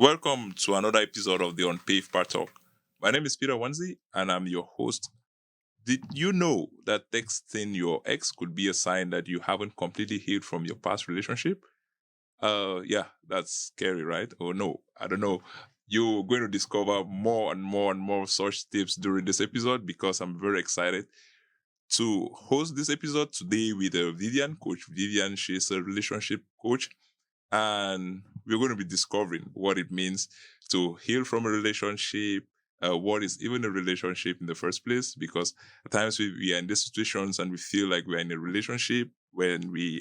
Welcome to another episode of the Unpaved Part Talk. My name is Peter Wanzi, and I'm your host. Did you know that texting your ex could be a sign that you haven't completely healed from your past relationship? Yeah, that's scary, right? Oh no, I don't know. You're going to discover more and more and more such tips during this episode because I'm very excited to host this episode today with Vivian, Coach Vivian. She's a relationship coach, and we're going to be discovering what it means to heal from a relationship. What is even a relationship in the first place? Because at times we are in these situations and we feel like we're in a relationship when we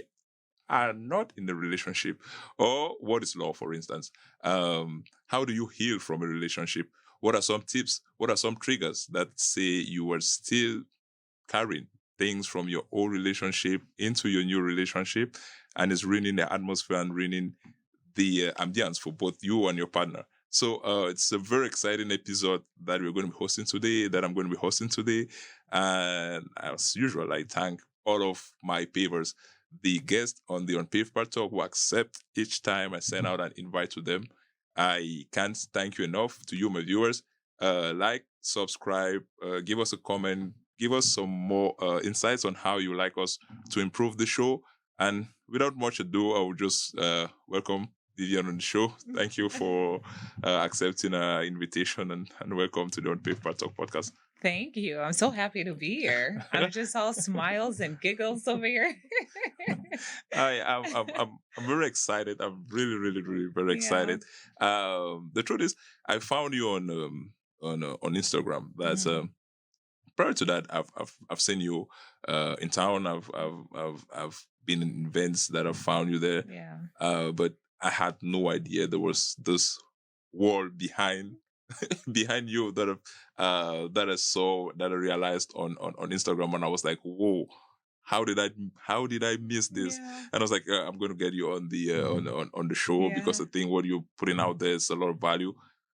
are not in a relationship. Or what is love, for instance? How do you heal from a relationship? What are some tips? What are some triggers that say you are still carrying things from your old relationship into your new relationship and is ruining the atmosphere and ruining the ambience for both you and your partner. So it's a very exciting episode that we're going to be hosting today, that I'm going to be hosting today. And as usual, I thank all of my pavers, the guests on the Unpaved Part Talk who accept each time I send out an invite to them. I can't thank you enough to you, my viewers. Like, subscribe, give us a comment, give us some more insights on how you like us to improve the show. And without much ado, I will just welcome Vivian on the show. Thank you for accepting our invitation and welcome to the Unpaved Part Talk podcast. Thank you. I'm so happy to be here. I'm just all smiles and giggles over here. I'm very excited. I'm really very excited. The truth is, I found you on Instagram. That's prior to that, I've seen you in town. I've been in events that I've found you there. Yeah. But I had no idea there was this wall behind behind you that I realized on Instagram, and I was like, whoa. How did I miss this? Yeah. And I was like, I'm going to get you on the on the show because I think what you're putting out there is a lot of value.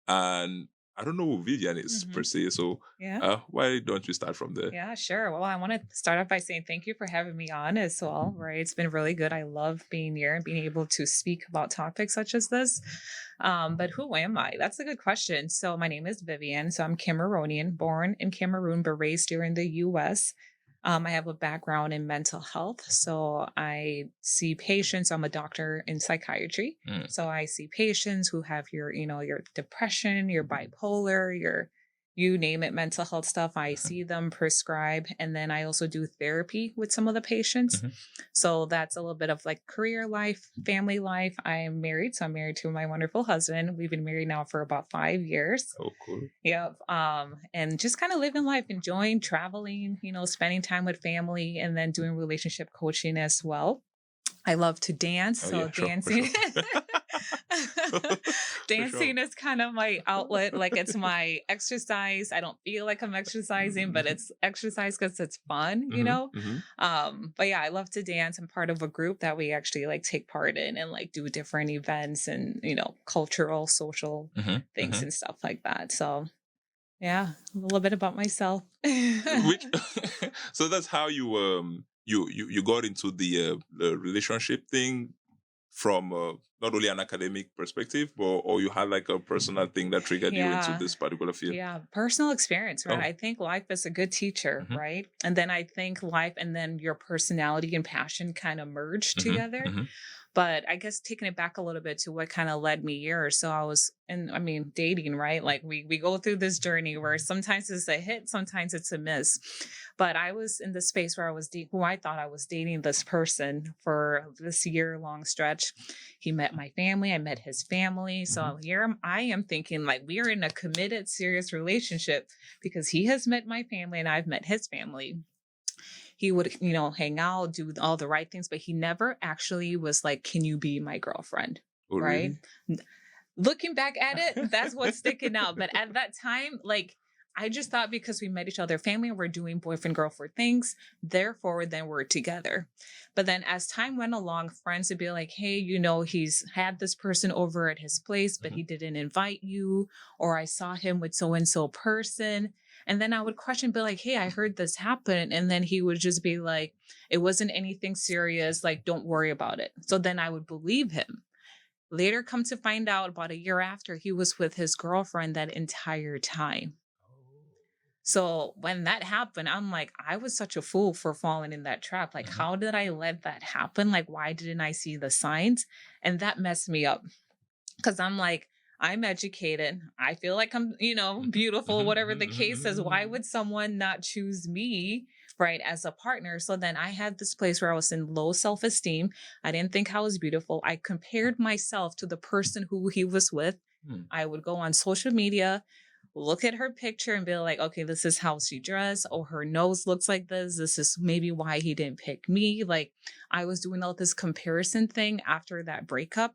And I don't know who Vivian is per se, so Yeah. why don't you start from there? Yeah, sure. Well, I want to start off by saying thank you for having me on as well, right? It's been really good. I love being here and being able to speak about topics such as this. But who am I? That's a good question. So, my name is Vivian. So, I'm Cameroonian, born in Cameroon, but raised here in the US. I have a background in mental health. So, I see patients. I'm a doctor in psychiatry. Mm. So, I see patients who have your depression, your bipolar, your you name it, mental health stuff. I see them prescribe. And then I also do therapy with some of the patients. Mhm. So that's a little bit of like career life, family life. I'm married. So I'm married to my wonderful husband. We've been married now for about 5 years. Oh, cool. Yep. And just kind of living life, enjoying traveling, spending time with family and then doing relationship coaching as well. I love to dance. Oh, So yeah, sure, for dancing. sure. Dancing is kind of my outlet. Like it's my exercise. I don't feel like I'm exercising, but it's exercise because it's fun. But yeah, I love to dance. I'm part of a group that we actually like take part in and like do different events and cultural, social things and stuff like that. So yeah, a little bit about myself. Which so that's how you got into the relationship thing from not only an academic perspective, but or you had like a personal thing that triggered you into Yeah. this particular field. Yeah, personal experience, right? Oh. I think life is a good teacher, Mhm. right? And then I think life and then your personality and passion kind of merge Mhm, together. mhm. But I guess taking it back a little bit to what kind of led me here. So I was, and I mean, dating, right? Like we go through this journey where sometimes it's a hit, sometimes it's a miss. But I was in the space where I was who I thought I was dating this person for this year long stretch. He met my family, I met his family. So here I am thinking like we are in a committed, serious relationship because he has met my family and I've met his family. He would, hang out, do all the right things, but he never actually was like, can you be my girlfriend? Oh, Right. really? Looking back at it, that's what's sticking out. But at that time, like, I just thought because we met each other, family, and we're doing boyfriend, girlfriend things, therefore, then we're together. But then as time went along, friends would be like, hey, he's had this person over at his place, but he didn't invite you. Or I saw him with so and so person. And then I would question, be like, hey, I heard this happen. And then he would just be like, it wasn't anything serious. Like, don't worry about it. So then I would believe him. Later, come to find out about a year after, he was with his girlfriend that entire time. So when that happened, I'm like, I was such a fool for falling in that trap. Like, Mhm. how did I let that happen? Like, why didn't I see the signs? And that messed me up because I'm like, I'm educated. I feel like I'm, Mhm. beautiful, Mhm. whatever Mhm. the case is. Why Mhm. would someone not choose me, right, as a partner? So then I had this place where I was in low self esteem. I didn't think I was beautiful. I compared myself to the person who he was with. Mhm. I would go on social media, look at her picture and be like, okay, this is how she dressed. Oh, her nose looks like this. This is maybe why he didn't pick me. Like, I was doing all this comparison thing after that breakup.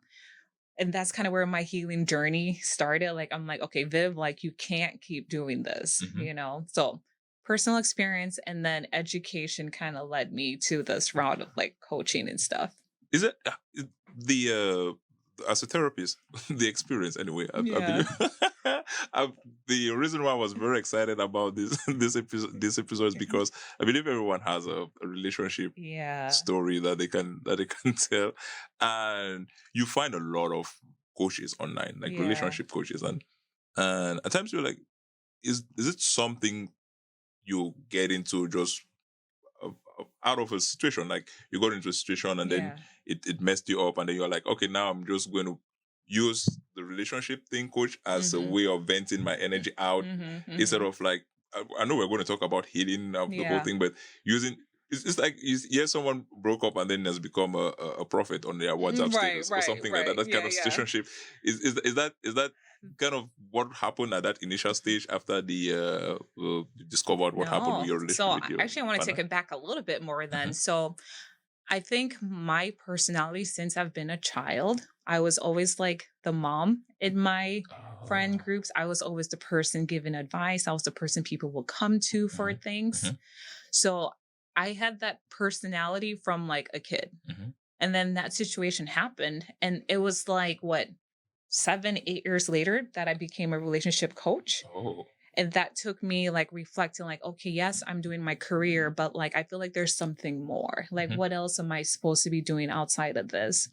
And that's kind of where my healing journey started. Like, I'm like, okay, Viv, like, you can't keep doing this, Mhm. So, personal experience and then education kind of led me to this route of like coaching and stuff. Is it the as a therapist, the experience anyway? I Yeah. believe I, the reason why I was very excited about this this episode is because I believe everyone has a relationship Yeah. story that they can tell, and you find a lot of coaches online, like Yeah. relationship coaches, and at times you're like, is it something you get into just out of a situation? Like you got into a situation and then Yeah. it messed you up, and then you're like, okay, now I'm just going to use the relationship thing coach as a Mhm. way of venting my energy out Mhm. instead Mhm. of like, I know we're going to talk about healing of the whole Yeah. thing, but using it's like yes, someone broke up and then has become a prophet on their WhatsApp Right, status or right, something like that. right. That kind Yeah, of yeah. situationship is that kind of what happened at that initial stage after the you discovered what happened with No. your So relationship with your actually, I want to take partner. it back a little bit more then. Mhm. So I think my personality since I've been a child, I was always like the mom in my friend Oh. groups. I was always the person giving advice. I was the person people will come to for Mhm. things. Mhm. So I had that personality from like a kid. Mhm. And then that situation happened. And it was like, what, 7, 8 years later that I became a relationship coach. Oh. And that took me like reflecting, like, okay, yes, I'm doing my career, but like, I feel like there's something more. Like, Mhm. what else am I supposed to be doing outside of this?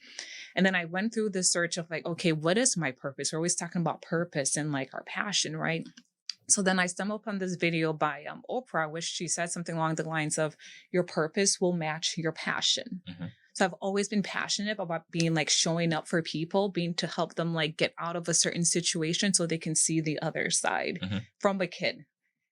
And then I went through the search of like, okay, what is my purpose? We're always talking about purpose and like our passion, right? So then I stumbled upon this video by Oprah, which she said something along the lines of, your purpose will match your passion. Mhm. So I've always been passionate about being like showing up for people, being to help them like get out of a certain situation so they can see the other side Mhm. from a kid.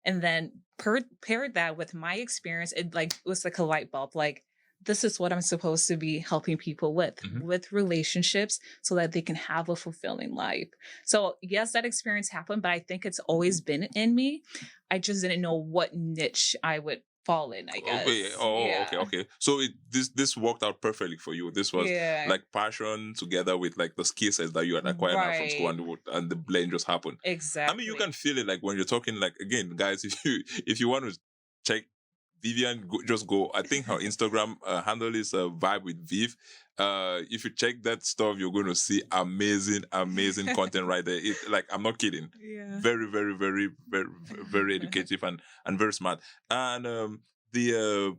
And then paired that with my experience, it like was like a light bulb. Like, this is what I'm supposed to be helping people Mhm. with relationships so that they can have a fulfilling life. So yes, that experience happened, but I think it's always been in me. I just didn't know what niche I would fall in, I Okay. guess. Oh, okay, Yeah. okay. So this worked out perfectly for you. This was Yeah. like passion together with like the skill sets that you had acquired now from school, Right. and the blend just happened. I mean, you can Exactly. feel it like when you're talking. Like again, guys, if you want to check Vivian, just go. I think her Instagram handle is Vibe with Viv. If you check that stuff, you're going to see amazing, amazing content right there. It like I'm not kidding. Yeah. Very, very, very, very, very educative and very smart. And the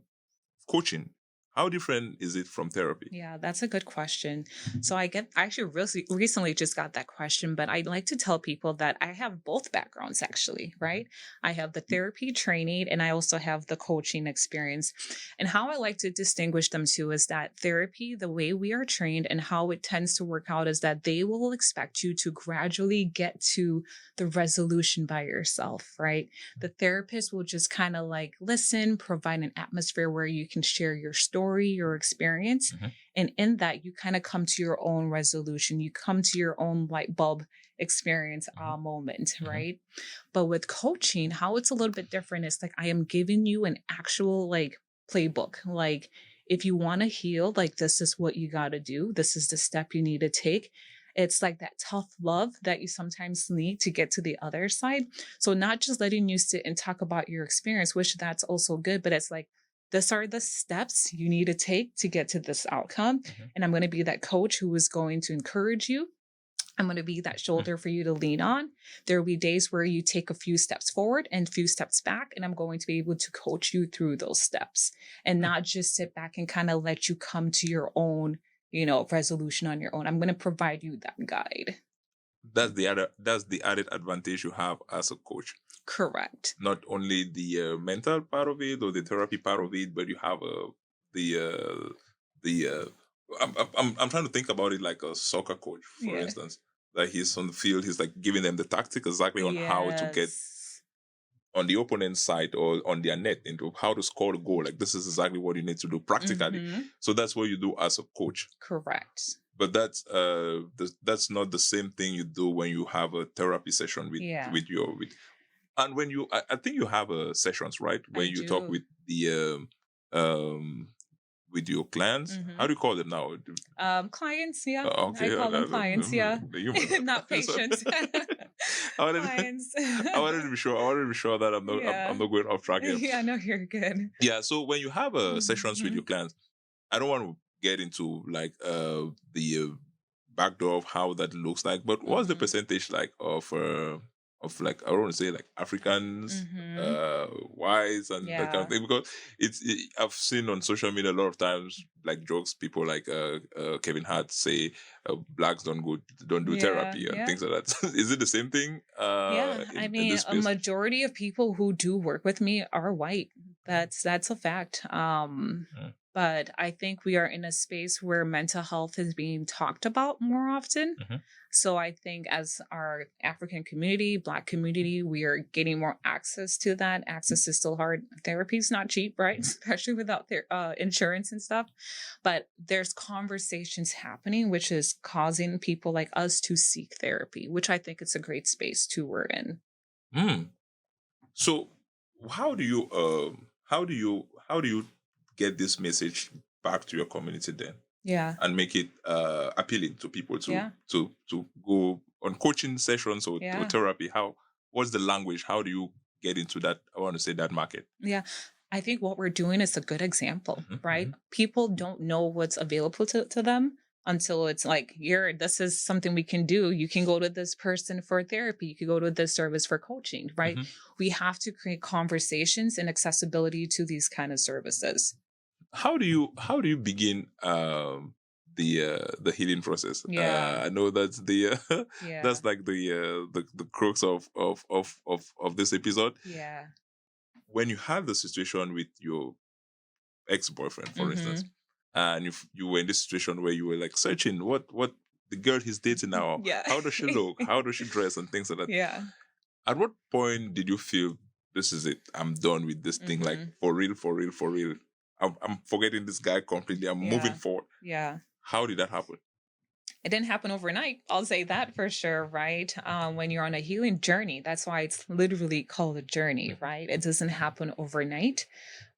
coaching, how different is it from therapy? Yeah, that's a good question. So I actually really recently just got that question, but I'd like to tell people that I have both backgrounds actually, right? I have the therapy training and I also have the coaching experience. And how I like to distinguish them two is that therapy, the way we are trained and how it tends to work out is that they will expect you to gradually get to the resolution by yourself, right? The therapist will just kind of like listen, provide an atmosphere where you can share your story, your experience. Mhm. And in that, you kind of come to your own resolution. You come to your own light bulb experience Mhm. moment, Mhm. right? But with coaching, how it's a little bit different is like I am giving you an actual like playbook. Like, if you want to heal, like this is what you got to do. This is the step you need to take. It's like that tough love that you sometimes need to get to the other side. So not just letting you sit and talk about your experience, which that's also good, but it's like these are the steps you need to take to get to this outcome. Mhm. And I'm going to be that coach who is going to encourage you. I'm going to be that Mhm. shoulder for you to lean on. There will be days where you take a few steps forward and a few steps back, and I'm going to be able to coach you through those steps and not just sit back and kind of let you come to your own resolution on your own. I'm going to provide you that guide. That's the added advantage you have as a coach. Correct. Not only the mental part of it or the therapy part of it, but you have the the I'm trying to think about it like a soccer coach, for Yeah. instance. Like he's on the field, he's like giving them the tactic exactly on how to get Yes. on the opponent's side or on their net into how to score the goal. Like this is exactly what you need to do practically. Mhm. So that's what you do as a coach. Correct. But that's not the same thing you do when you have a therapy session Yeah, with your with and when you I think you have sessions, right, I when you talk do. with the with your clients. How Mhm. do you call them now? Clients, yeah. I Okay, call them clients, yeah. the human. Not So, patients. I wanted Clients. I wanted to be sure. I wanted to be sure that I'm Yeah. not going off track here. Yeah, no, you're good. Yeah. So when you have sessions with your Mhm. clients, I don't want to get into like the backdoor of how that looks like, but what's the Mhm. percentage like of like I don't want to say like Africans, Mhm. whites and that kind of Yeah. thing because I've seen on social media a lot of times like jokes people like Kevin Hart say blacks don't do Yeah. therapy and Yeah. things like that. Is it the same thing Yeah. I in mean, this a space? majority of people who do work with me are white. That's a fact. Mm, But I think we are in a space where mental health is being talked about more often. mhm, So I think as our African community, Black community, we are getting more access to that. Access is still hard. Therapy is not cheap, right? mhm. Especially without their insurance and stuff. But there's conversations happening, which is causing people like us to seek therapy, which I think it's a great space to we're in. Mm. So how do you get this message back to your community then Yeah. and make it appealing to people Yeah. to go on coaching sessions or Yeah. therapy? How what's the language? How do you get into that? I want to say that market. Yeah. I think what we're doing is a good example, Mhm, right? mhm, People don't know what's available to them until it's like, here, this is something we can do. You can go to this person for therapy. You can go to this service for coaching, right? mhm. We have to create conversations and accessibility to these kind of services. How do you begin the healing process? Yeah. I know that's the Yeah. that's like the crux of this episode. Yeah. When you have the situation with your ex-boyfriend, for instance, Mm-hmm. and if you were in this situation where you were like searching what the girl he's dating now, Yeah. how does she look, how does she dress, and things like that. Yeah. At what point did you feel this is it? I'm done with this thing. Like Mm-hmm. for real, for real, for real. I'm forgetting this guy completely. I'm moving Yeah. forward. Yeah. How did that happen? It didn't happen overnight. I'll say that for sure, right? When you're on a healing journey, that's why it's literally called a journey, Mhm, right? It doesn't happen overnight,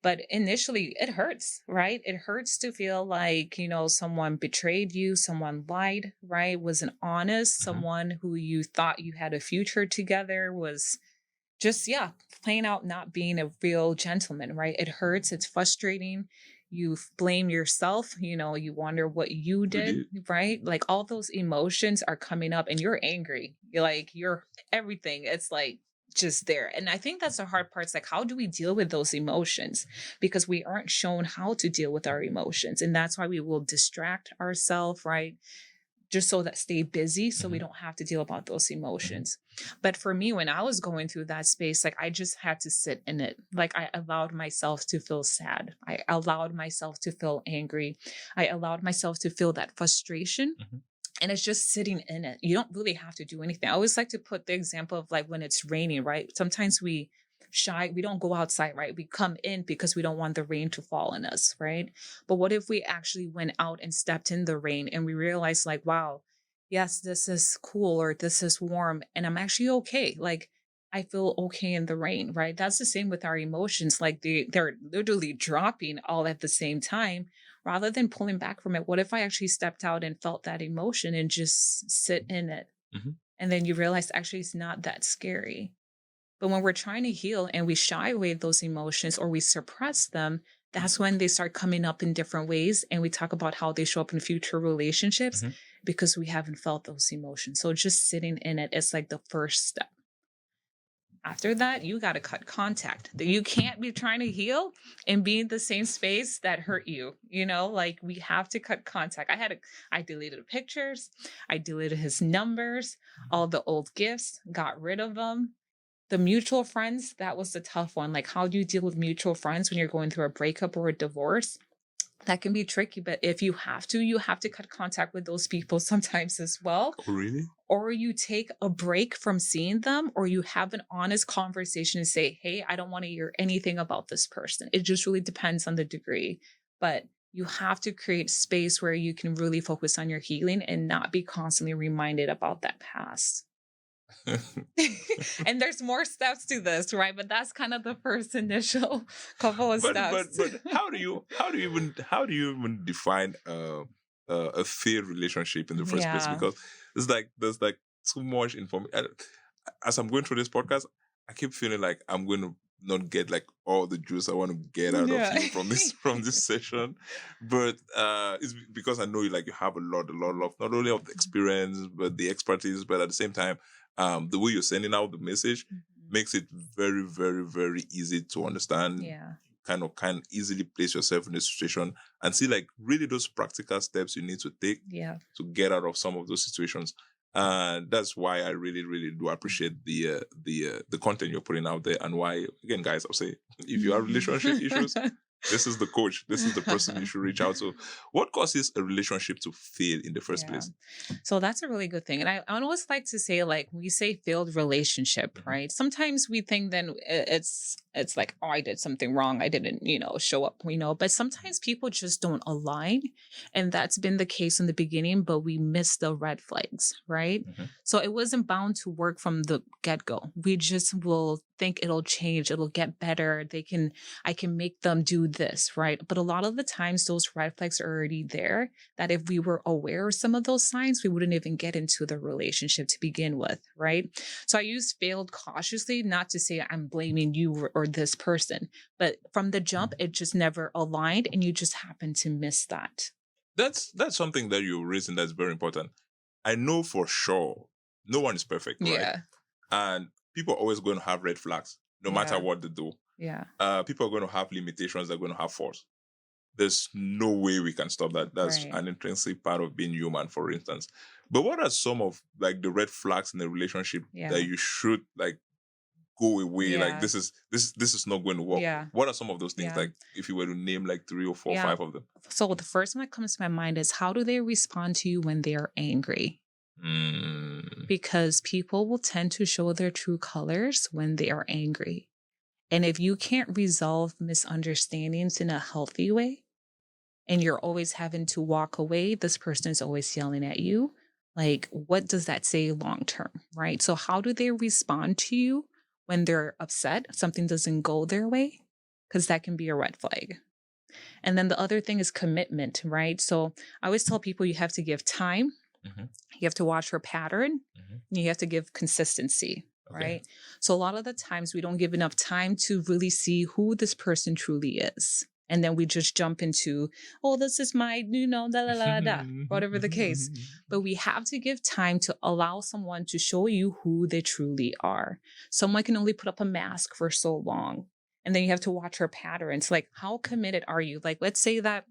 but initially it hurts, right? It hurts to feel like, someone betrayed you, someone lied, right? Wasn't honest, mhm, someone who you thought you had a future together was just, yeah, plain out not being a real gentleman, right? It hurts, it's frustrating. You blame yourself, you wonder what you we did, did. right? Like all those emotions are coming up and you're angry. You're everything. It's like just there. And I think that's the hard part. It's like, how do we deal with those emotions? Because we aren't shown how to deal with our emotions. And that's why we will distract ourselves, right? Just so that stay busy so we Mhm, don't have to deal about those mhm, emotions. But for me, when I was going through that space, like I just had to sit in it. Like I allowed myself to feel sad. I allowed myself to feel angry. I allowed myself to feel that frustration. mhm. And it's just sitting in it. You don't really have to do anything. I always like to put the example of like when it's raining, right? Sometimes we shy, we don't go outside, right? We come in because we don't want the rain to fall on us, right? But what if we actually went out and stepped in the rain and we realized, like, wow, yes, this is cool or this is warm and I'm actually okay. Like, I feel okay in the rain, right? That's the same with our emotions. Like they're literally dropping all at the same time rather than pulling back from it. What if I actually stepped out and felt that emotion and just sit in it? Mhm. And then you realize actually it's not that scary. But when we're trying to heal and we shy away those emotions or we suppress them, that's when they start coming up in different ways. And we talk about how they show up in future relationships Mhm. because we haven't felt those emotions. So just sitting in it is like the first step. After that, you got to cut contact. You can't be trying to heal and be in the same space that hurt you. Like we have to cut contact. I deleted pictures. I deleted his numbers, all the old gifts, got rid of them. The mutual friends, that was the tough one. Like, how do you deal with mutual friends when you're going through a breakup or a divorce? That can be tricky, but if you have to cut contact with those people sometimes as well. Oh, really? Or you take a break from seeing them, or you have an honest conversation and say, hey, I don't want to hear anything about this person. It just really depends on the degree. But you have to create space where you can really focus on your healing and not be constantly reminded about that past. And there's more steps to this, right? But that's kind of the first initial couple of steps. But how do you even define a failed relationship in the first place? Yeah. Because there's like too much information. As I'm going through this podcast, I keep feeling like I'm going to not get like all the juice I want to get out Yeah. of you from this session. But it's because I know you have a lot of not only of the experience but the expertise, but at the same time, the way you're sending out the message makes it very, very, very easy to understand. Yeah. Can easily place yourself in a situation and see like really those practical steps you need to take to get out of some of those situations. And that's why I really, really do appreciate the content you're putting out there, and why, again, guys, I'll say, if you have relationship issues, this is the coach. This is the person you should reach out to. What causes a relationship to fail in the first place? So that's a really good thing. And I always like to say, like, we say failed relationship, right? Sometimes we think then it's like, oh, I did something wrong. I didn't, show up, but sometimes people just don't align. And that's been the case in the beginning, but we missed the red flags, right? So it wasn't bound to work from the get-go. We just will think it'll change. It'll get better. I can make them do this, right? But a lot of the times those red flags are already there, that if we were aware of some of those signs, we wouldn't even get into the relationship to begin with, right? So I use failed cautiously, not to say I'm blaming you or this person, but from the jump, it just never aligned and you just happen to miss that. That's something that you're raising that's very important. I know for sure no one is perfect, right? Yeah. And people are always going to have red flags, no matter what they do. Yeah. People are going to have limitations, they're going to have faults. There's no way we can stop that. That's an intrinsic part of being human, for instance. But what are some of like the red flags in a relationship that you should like go away? Like this is not going to work. What are some of those things? Like if you were to name like 3 or 4 or 5 of them. So the first one that comes to my mind is, how do they respond to you when they are angry? Because people will tend to show their true colors when they are angry. And if you can't resolve misunderstandings in a healthy way, and you're always having to walk away, this person is always yelling at you. Like, what does that say long term, right? So how do they respond to you when they're upset, something doesn't go their way? Because that can be a red flag. And then the other thing is commitment, right? So I always tell people you have to give time, you have to watch for pattern, and you have to give consistency, right? So a lot of the times we don't give enough time to really see who this person truly is. And then we just jump into, oh, this is my, whatever the case. But we have to give time to allow someone to show you who they truly are. Someone can only put up a mask for so long. And then you have to watch her patterns. Like, how committed are you? Like, let's say that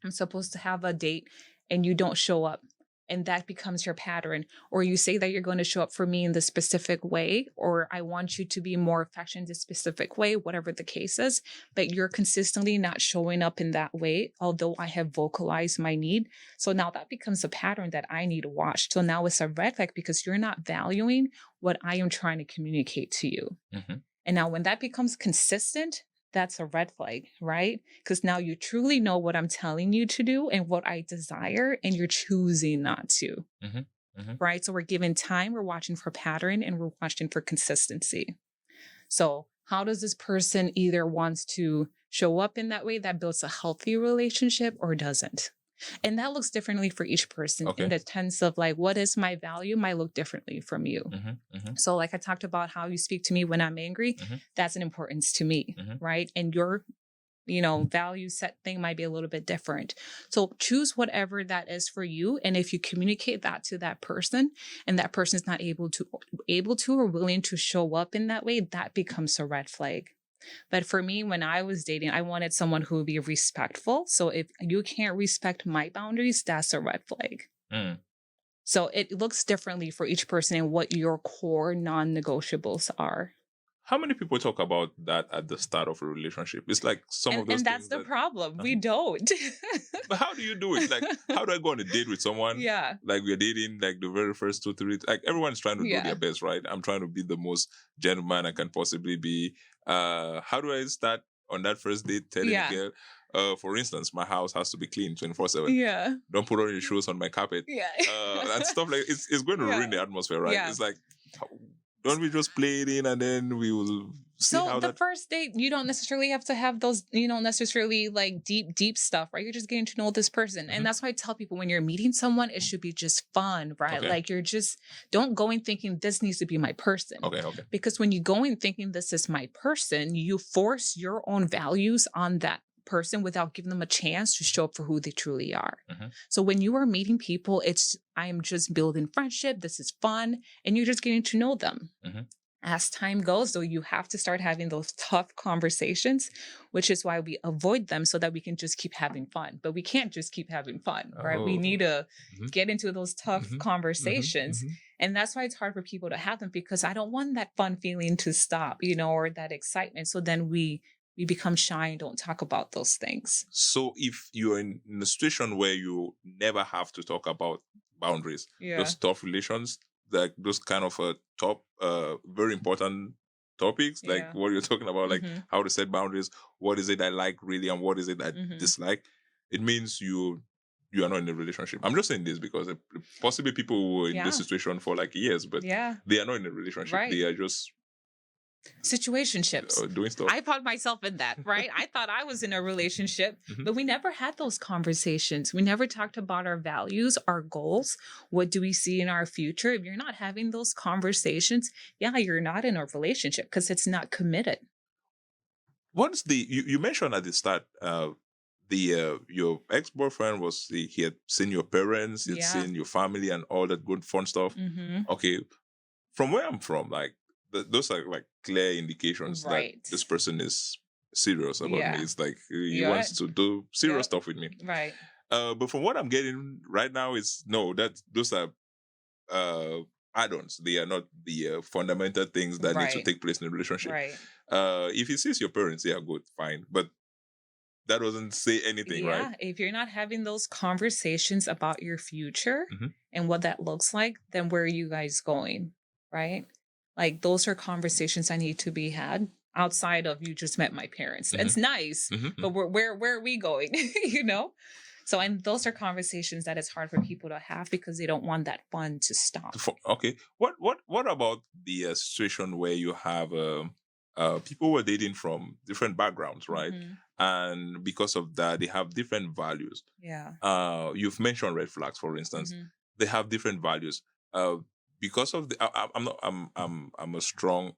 I'm supposed to have a date and you don't show up, and that becomes your pattern. Or you say that you're going to show up for me in this specific way, or I want you to be more affectionate in this specific way, whatever the case is, but you're consistently not showing up in that way, although I have vocalized my need. So now that becomes a pattern that I need to watch. So now it's a red flag because you're not valuing what I am trying to communicate to you. And now when that becomes consistent, that's a red flag, right? Because now you truly know what I'm telling you to do and what I desire, and you're choosing not to, right? So we're giving time, we're watching for pattern, and we're watching for consistency. So how does this person either wants to show up in that way that builds a healthy relationship or doesn't? And that looks differently for each person in the sense of like, what is my value might look differently from you. So like I talked about how you speak to me when I'm angry, that's an importance to me, right? And your value set thing might be a little bit different. So choose whatever that is for you. And if you communicate that to that person and that person is not able to or willing to show up in that way, that becomes a red flag. But for me, when I was dating, I wanted someone who would be respectful. So if you can't respect my boundaries, that's a red flag. Mm. So it looks differently for each person and what your core non-negotiables are. How many people talk about that at the start of a relationship? It's like some of those And things that's the that, problem. We don't. but how do you do it? Like, how do I go on a date with someone? Yeah. Like we're dating, like the very first 2, 3, like everyone's trying to do Yeah. their best, right? I'm trying to be the most gentleman I can possibly be. How do I start on that first date telling Yeah. the girl, for instance, my house has to be clean 24/7. Yeah. Don't put on your shoes on my carpet. Yeah. And stuff like it's going to Yeah. ruin the atmosphere, right? Yeah. It's like, don't we just play it in and then we will see So how the that. first date, you don't necessarily have to have those, necessarily like deep stuff, right? You're just getting to know this person. Mhm. And that's why I tell people when you're meeting someone, it should be just fun, right? Okay. Like don't go in thinking this needs to be my person. Okay. Because when you go in thinking this is my person, you force your own values on that person without giving them a chance to show up for who they truly are. Mhm. So when you are meeting people, I'm just building friendship. This is fun. And you're just getting to know them. Mhm. As time goes, though, you have to start having those tough conversations, which is why we avoid them so that we can just keep having fun. But we can't just keep having fun, right? We need to Mhm. get into those tough Mhm. conversations. Mhm. And that's why it's hard for people to have them, because I don't want that fun feeling to stop, or that excitement. So then we become shy and don't talk about those things. So if you're in a situation where you never have to talk about boundaries, Yeah. those tough relations, like those kind of top, very important topics, like Yeah. what you're talking about, like Mhm. how to set boundaries, what is it I like really and what is it I Mhm. dislike, it means you are not in a relationship. I'm just saying this because possibly people who were in Yeah. this situation for like years, but Yeah. they are not in a relationship. Right. They are just Situationships. doing stuff. I found myself in that, right? I thought I was in a relationship, Mhm. but we never had those conversations. We never talked about our values, our goals. What do we see in our future? If you're not having those conversations, yeah, you're not in a relationship because it's not committed. Once you mentioned at the start, your ex-boyfriend he had seen your parents, he had Yeah. seen your family and all that good fun stuff. Mm-hmm. Okay, from where I'm from, like those are like clear indications Right. that this person is serious about Yeah. me. It's like he Yeah. wants to do serious Yep. stuff with me. Right. But from what I'm getting right now is no, that those are add-ons. They are not the fundamental things that need to Right. take place in a relationship. Right. If he sees your parents, yeah, good, fine. But that doesn't say anything, Yeah. right? If you're not having those conversations about your future Mhm. and what that looks like, then where are you guys going? Right. Like those are conversations that need to be had outside of you just met my parents. Mhm. It's nice, Mhm. but where are we going? you know? So and those are conversations that it's hard for people to have because they don't want that fun to stop. Okay. What about the situation where you have people who are dating from different backgrounds, right? Mhm. And because of that, they have different values. Yeah. You've mentioned red flags, for instance. Mhm. They have different values. Because of I'm not I'm a strong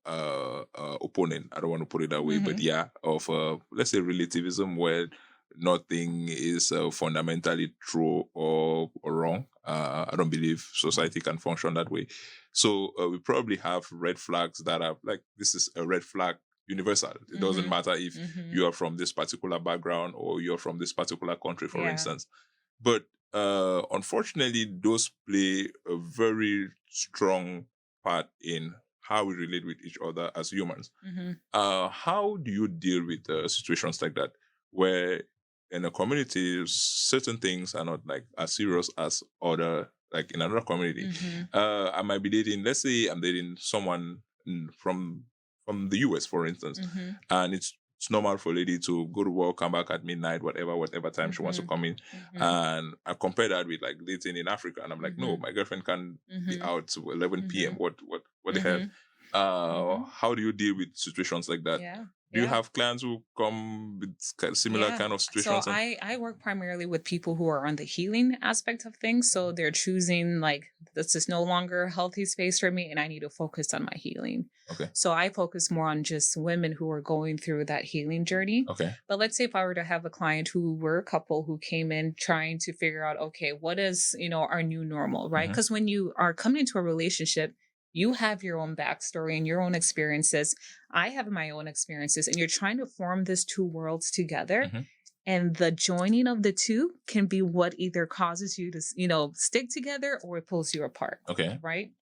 opponent. I don't want to put it that way, but Mhm. yeah, of let's say relativism, where nothing is fundamentally true or wrong. I don't believe society can function that way. So we probably have red flags that are like, this is a red flag universal. It doesn't Mhm. matter if Mhm. you are from this particular background or you're from this particular country, for Yeah. instance. But unfortunately, those play a very strong part in how we relate with each other as humans. Mhm. How do you deal with situations like that, where in a community certain things are not like as serious as other, like in another community? Mhm. I might be dating, let's say I'm dating someone from the US, for instance, Mhm. and it's normal for a lady to go to work, come back at midnight, whatever time she wants to Mhm. come in. Mhm. And I compare that with like dating in Africa, and I'm like, no, Mhm. my girlfriend can be Mhm. out to 11 p.m. Mhm. What the hell? Mhm. How do you deal with situations like that? Yeah. Do you Yeah. have clients who come with similar Yeah. kind of So situations? I work primarily with people who are on the healing aspect of things. So they're choosing like this is no longer a healthy space for me and I need to focus on my healing. Okay. So I focus more on just women who are going through that healing journey. Okay. But let's say if I were to have a client who were a couple who came in trying to figure out, okay, what is, our new normal, right? Mhm. Because when you are coming into a relationship, you have your own backstory and your own experiences. I have my own experiences, and you're trying to form these two worlds together. Mhm. And the joining of the two can be what either causes you to, stick together or it pulls you apart. Okay. Right.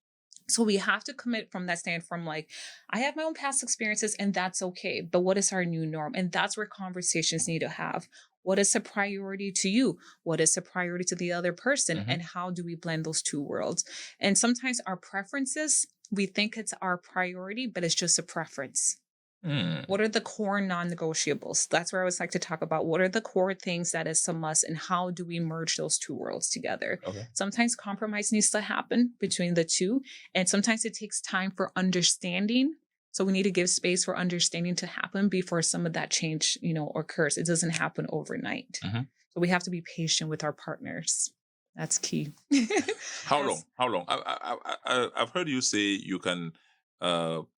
So we have to commit from that stand from like, I have my own past experiences and that's okay. But what is our new norm? And that's where conversations need to have. What is a priority to you? What is a priority to the other person? Mhm. And how do we blend those two worlds? And sometimes our preferences, we think it's our priority, but it's just a preference. Mm. What are the core non-negotiables? That's where I always like to talk about what are the core things that is a must and how do we merge those two worlds together? Okay. Sometimes compromise needs to happen between the two, and sometimes it takes time for understanding. So we need to give space for understanding to happen before some of that change, occurs. It doesn't happen overnight. Mhm. So we have to be patient with our partners. That's key. How long? Yes. How long? I've heard you say you can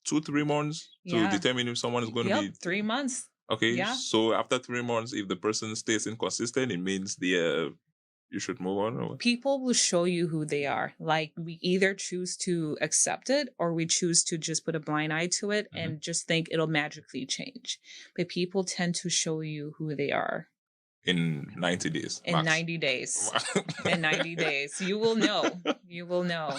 2-3 months to Yeah. determine if someone is going to Yep. be 3 months. okay. Yeah. So after 3 months, if the person stays inconsistent, it means you should move on. Or what? People will show you who they are. Like we either choose to accept it or we choose to just put a blind eye to it Mhm. and just think it'll magically change. But people tend to show you who they are In 90 days in max. 90 days. In 90 days. You will know. You will know.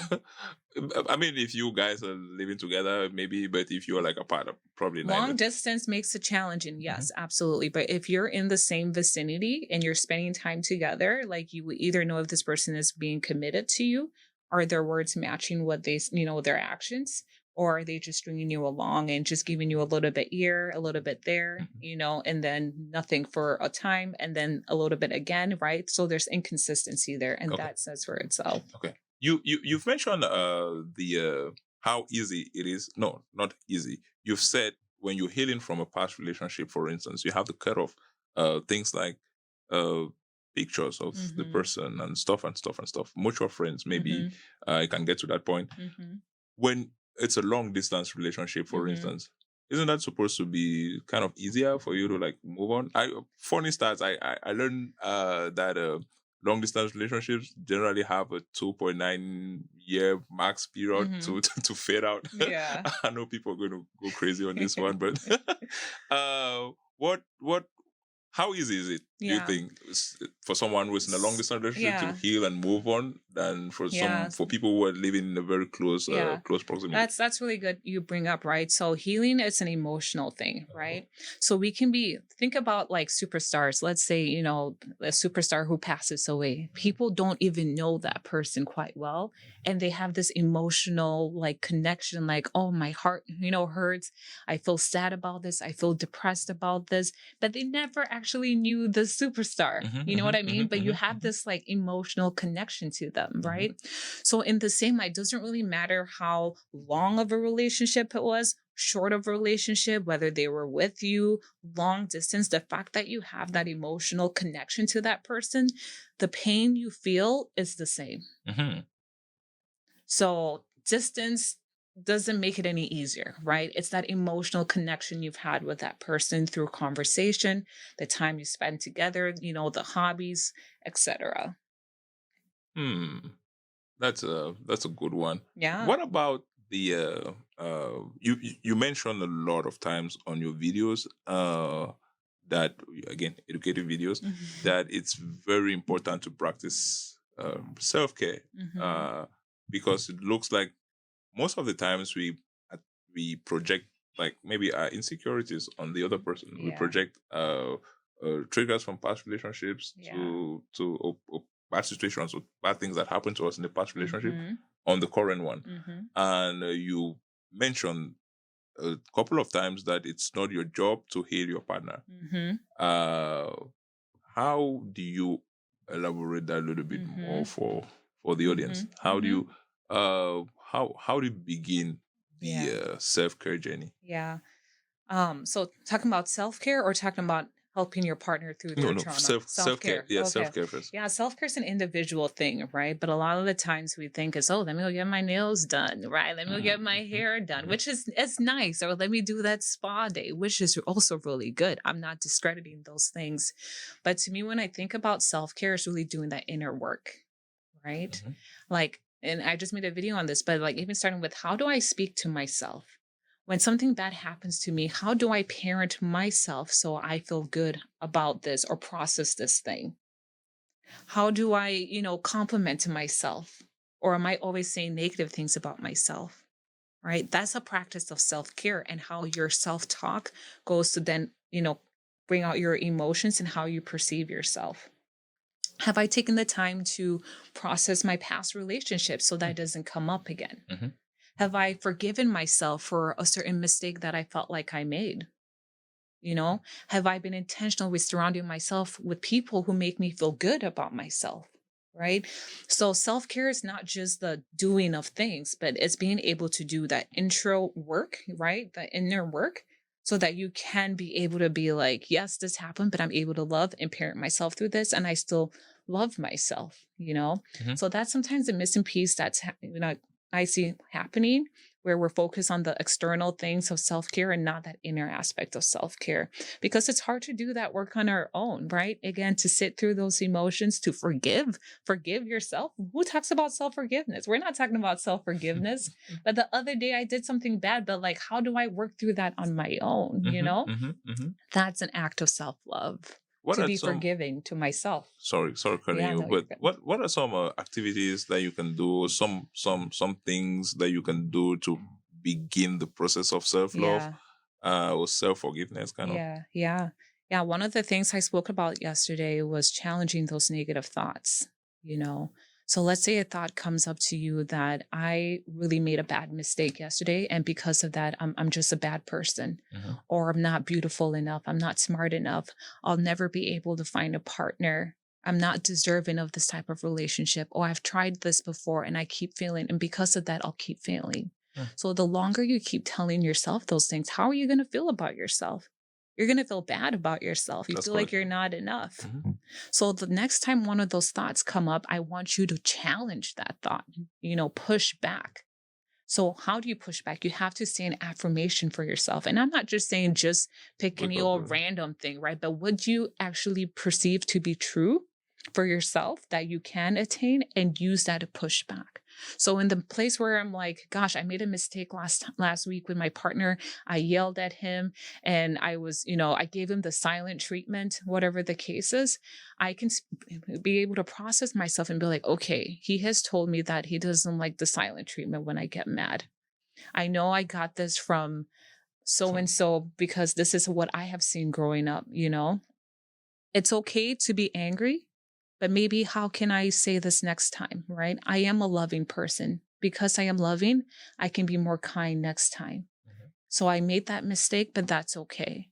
I mean, if you guys are living together, maybe, but if you're like apart, probably not Long even. distance makes it challenging. Mhm. Yes, absolutely. But if you're in the same vicinity and you're spending time together, like you will either know if this person is being committed to you, are their words matching what their actions, or are they just stringing you along and just giving you a little bit here, a little bit there, Mhm. and then nothing for a time and then a little bit again, right? So there's inconsistency there and Okay. that says for itself. Okay. You've mentioned the how easy it is. No, not easy. You've said when you're healing from a past relationship, for instance, you have to cut off things like uh pictures of the Mhm. person and stuff and stuff and stuff. Mutual friends, maybe Mhm. it can get to that point. Mhm. When it's a long distance relationship, for Mhm. instance, isn't that supposed to be kind of easier for you to like move on? Funny stats, I learned that long distance relationships generally have a 2.9 year max period to Mhm. to fade out. Yeah. I know people are going to go crazy on this one, but what how easy is it, do you Yeah. think, for someone who's in a long distance relationship to Yeah. heal and move on than Yeah. for people who are living in a very Yeah. close proximity? That's really good you bring up, right? So healing is an emotional thing, right? So we can be think about like superstars. Let's say, a superstar who passes away. People don't even know that person quite well. And they have this emotional like connection, like, oh, my heart, hurts. I feel sad about this. I feel depressed about this. But they never actually knew the superstar. Mhm, You know what mhm, I mean? mhm, But you mhm, have mhm, this like emotional connection to them, mhm. right? So in the same light, it doesn't really matter how long of a relationship it was, short of a relationship, whether they were with you, long distance, the fact that you have that emotional connection to that person, the pain you feel is the same. Mhm. So distance doesn't make it any easier, right? It's that emotional connection you've had with that person through conversation, the time you spend together, the hobbies, etc. Hmm. That's a good one. Yeah. What about the you mentioned a lot of times on your videos that, again, educative videos, Mhm. that it's very important to practice self-care Mhm. uh because it looks like most of the times uh, we project like maybe our insecurities on the other person. We Yeah. project triggers from past relationships Yeah. to bad situations or bad things that happened to us in the past relationship Mhm. on the current one. Mhm. And you mentioned a couple of times that it's not your job to heal your partner. Mhm. Uh, how do you elaborate that a little bit more Mhm. for the audience? Mhm. How do Mhm. you how do you begin the Yeah. self-care journey? Yeah. So talking about self-care or talking about helping your partner through No, their no, trauma? self-care. Self-care. Yeah, Okay. self-care first. Yeah, self-care is an individual thing, right? But a lot of the times we think is, oh, let me go get my nails done, right? Let me go Mhm, get my mhm, hair done, mhm, which is it's nice. Or let me do that spa day, which is also really good. I'm not discrediting those things. But to me, when I think about self-care, it's really doing that inner work, right? mhm, Like, and I just made a video on this, but like even starting with how do I speak to myself? When something bad happens to me, how do I parent myself so I feel good about this or process this thing? How do I, compliment myself? Or am I always saying negative things about myself? Right? That's a practice of self care and how your self talk goes to then, bring out your emotions and how you perceive yourself. Have I taken the time to process my past relationships so that it doesn't come up again? mhm, Have I forgiven myself for a certain mistake that I felt like I made? Have I been intentional with surrounding myself with people who make me feel good about myself? Right. So self care is not just the doing of things, but it's being able to do that intro work, right? The inner work, so that you can be able to be like, yes, this happened, but I'm able to love and parent myself through this. And I still love myself. mhm. So that's sometimes the missing piece I see happening where we're focused on the external things of self care and not that inner aspect of self care because it's hard to do that work on our own, right? Again, to sit through those emotions, to forgive yourself. Who talks about self forgiveness? We're not talking about self forgiveness. But the other day I did something bad, but like, how do I work through that on my own? Mhm, mhm, mhm. That's an act of self love What to are be some forgiving to myself. sorry cutting Yeah, you, no, you're but good. what are some activities that you can do? Some things that you can do to begin the process of self-love, Yeah. or self-forgiveness, kind of. Yeah, yeah. Yeah, one of the things I spoke about yesterday was challenging those negative thoughts, you know. So let's say a thought comes up to you that I really made a bad mistake yesterday and because of that I'm just a bad person Mhm, or I'm not beautiful enough, I'm not smart enough. I'll never be able to find a partner. I'm not deserving of this type of relationship. Or I've tried this before and I keep failing and because of that I'll keep failing. mm. So the longer you keep telling yourself those things, how are you going to feel about yourself? You're going to feel bad about yourself. You That's feel like correct. you're not enough. Mhm. So the next time one of those thoughts come up, I want you to challenge that thought, push back. So how do you push back? You have to say an affirmation for yourself. And I'm not just saying just pick Wake any up. old random thing, right? But would you actually perceive to be true for yourself that you can attain and use that to push back? So in the place where I'm like, gosh, I made a mistake last week with my partner. I yelled at him and I gave him the silent treatment, whatever the case is. I can be able to process myself and be like, okay, he has told me that he doesn't like the silent treatment when I get mad. I know I got this from so and so because this is what I have seen growing up. It's okay to be angry, but maybe how can I say this next time, right? I am a loving person. Because I am loving, I can be more kind next time. Mhm. So I made that mistake, but that's okay.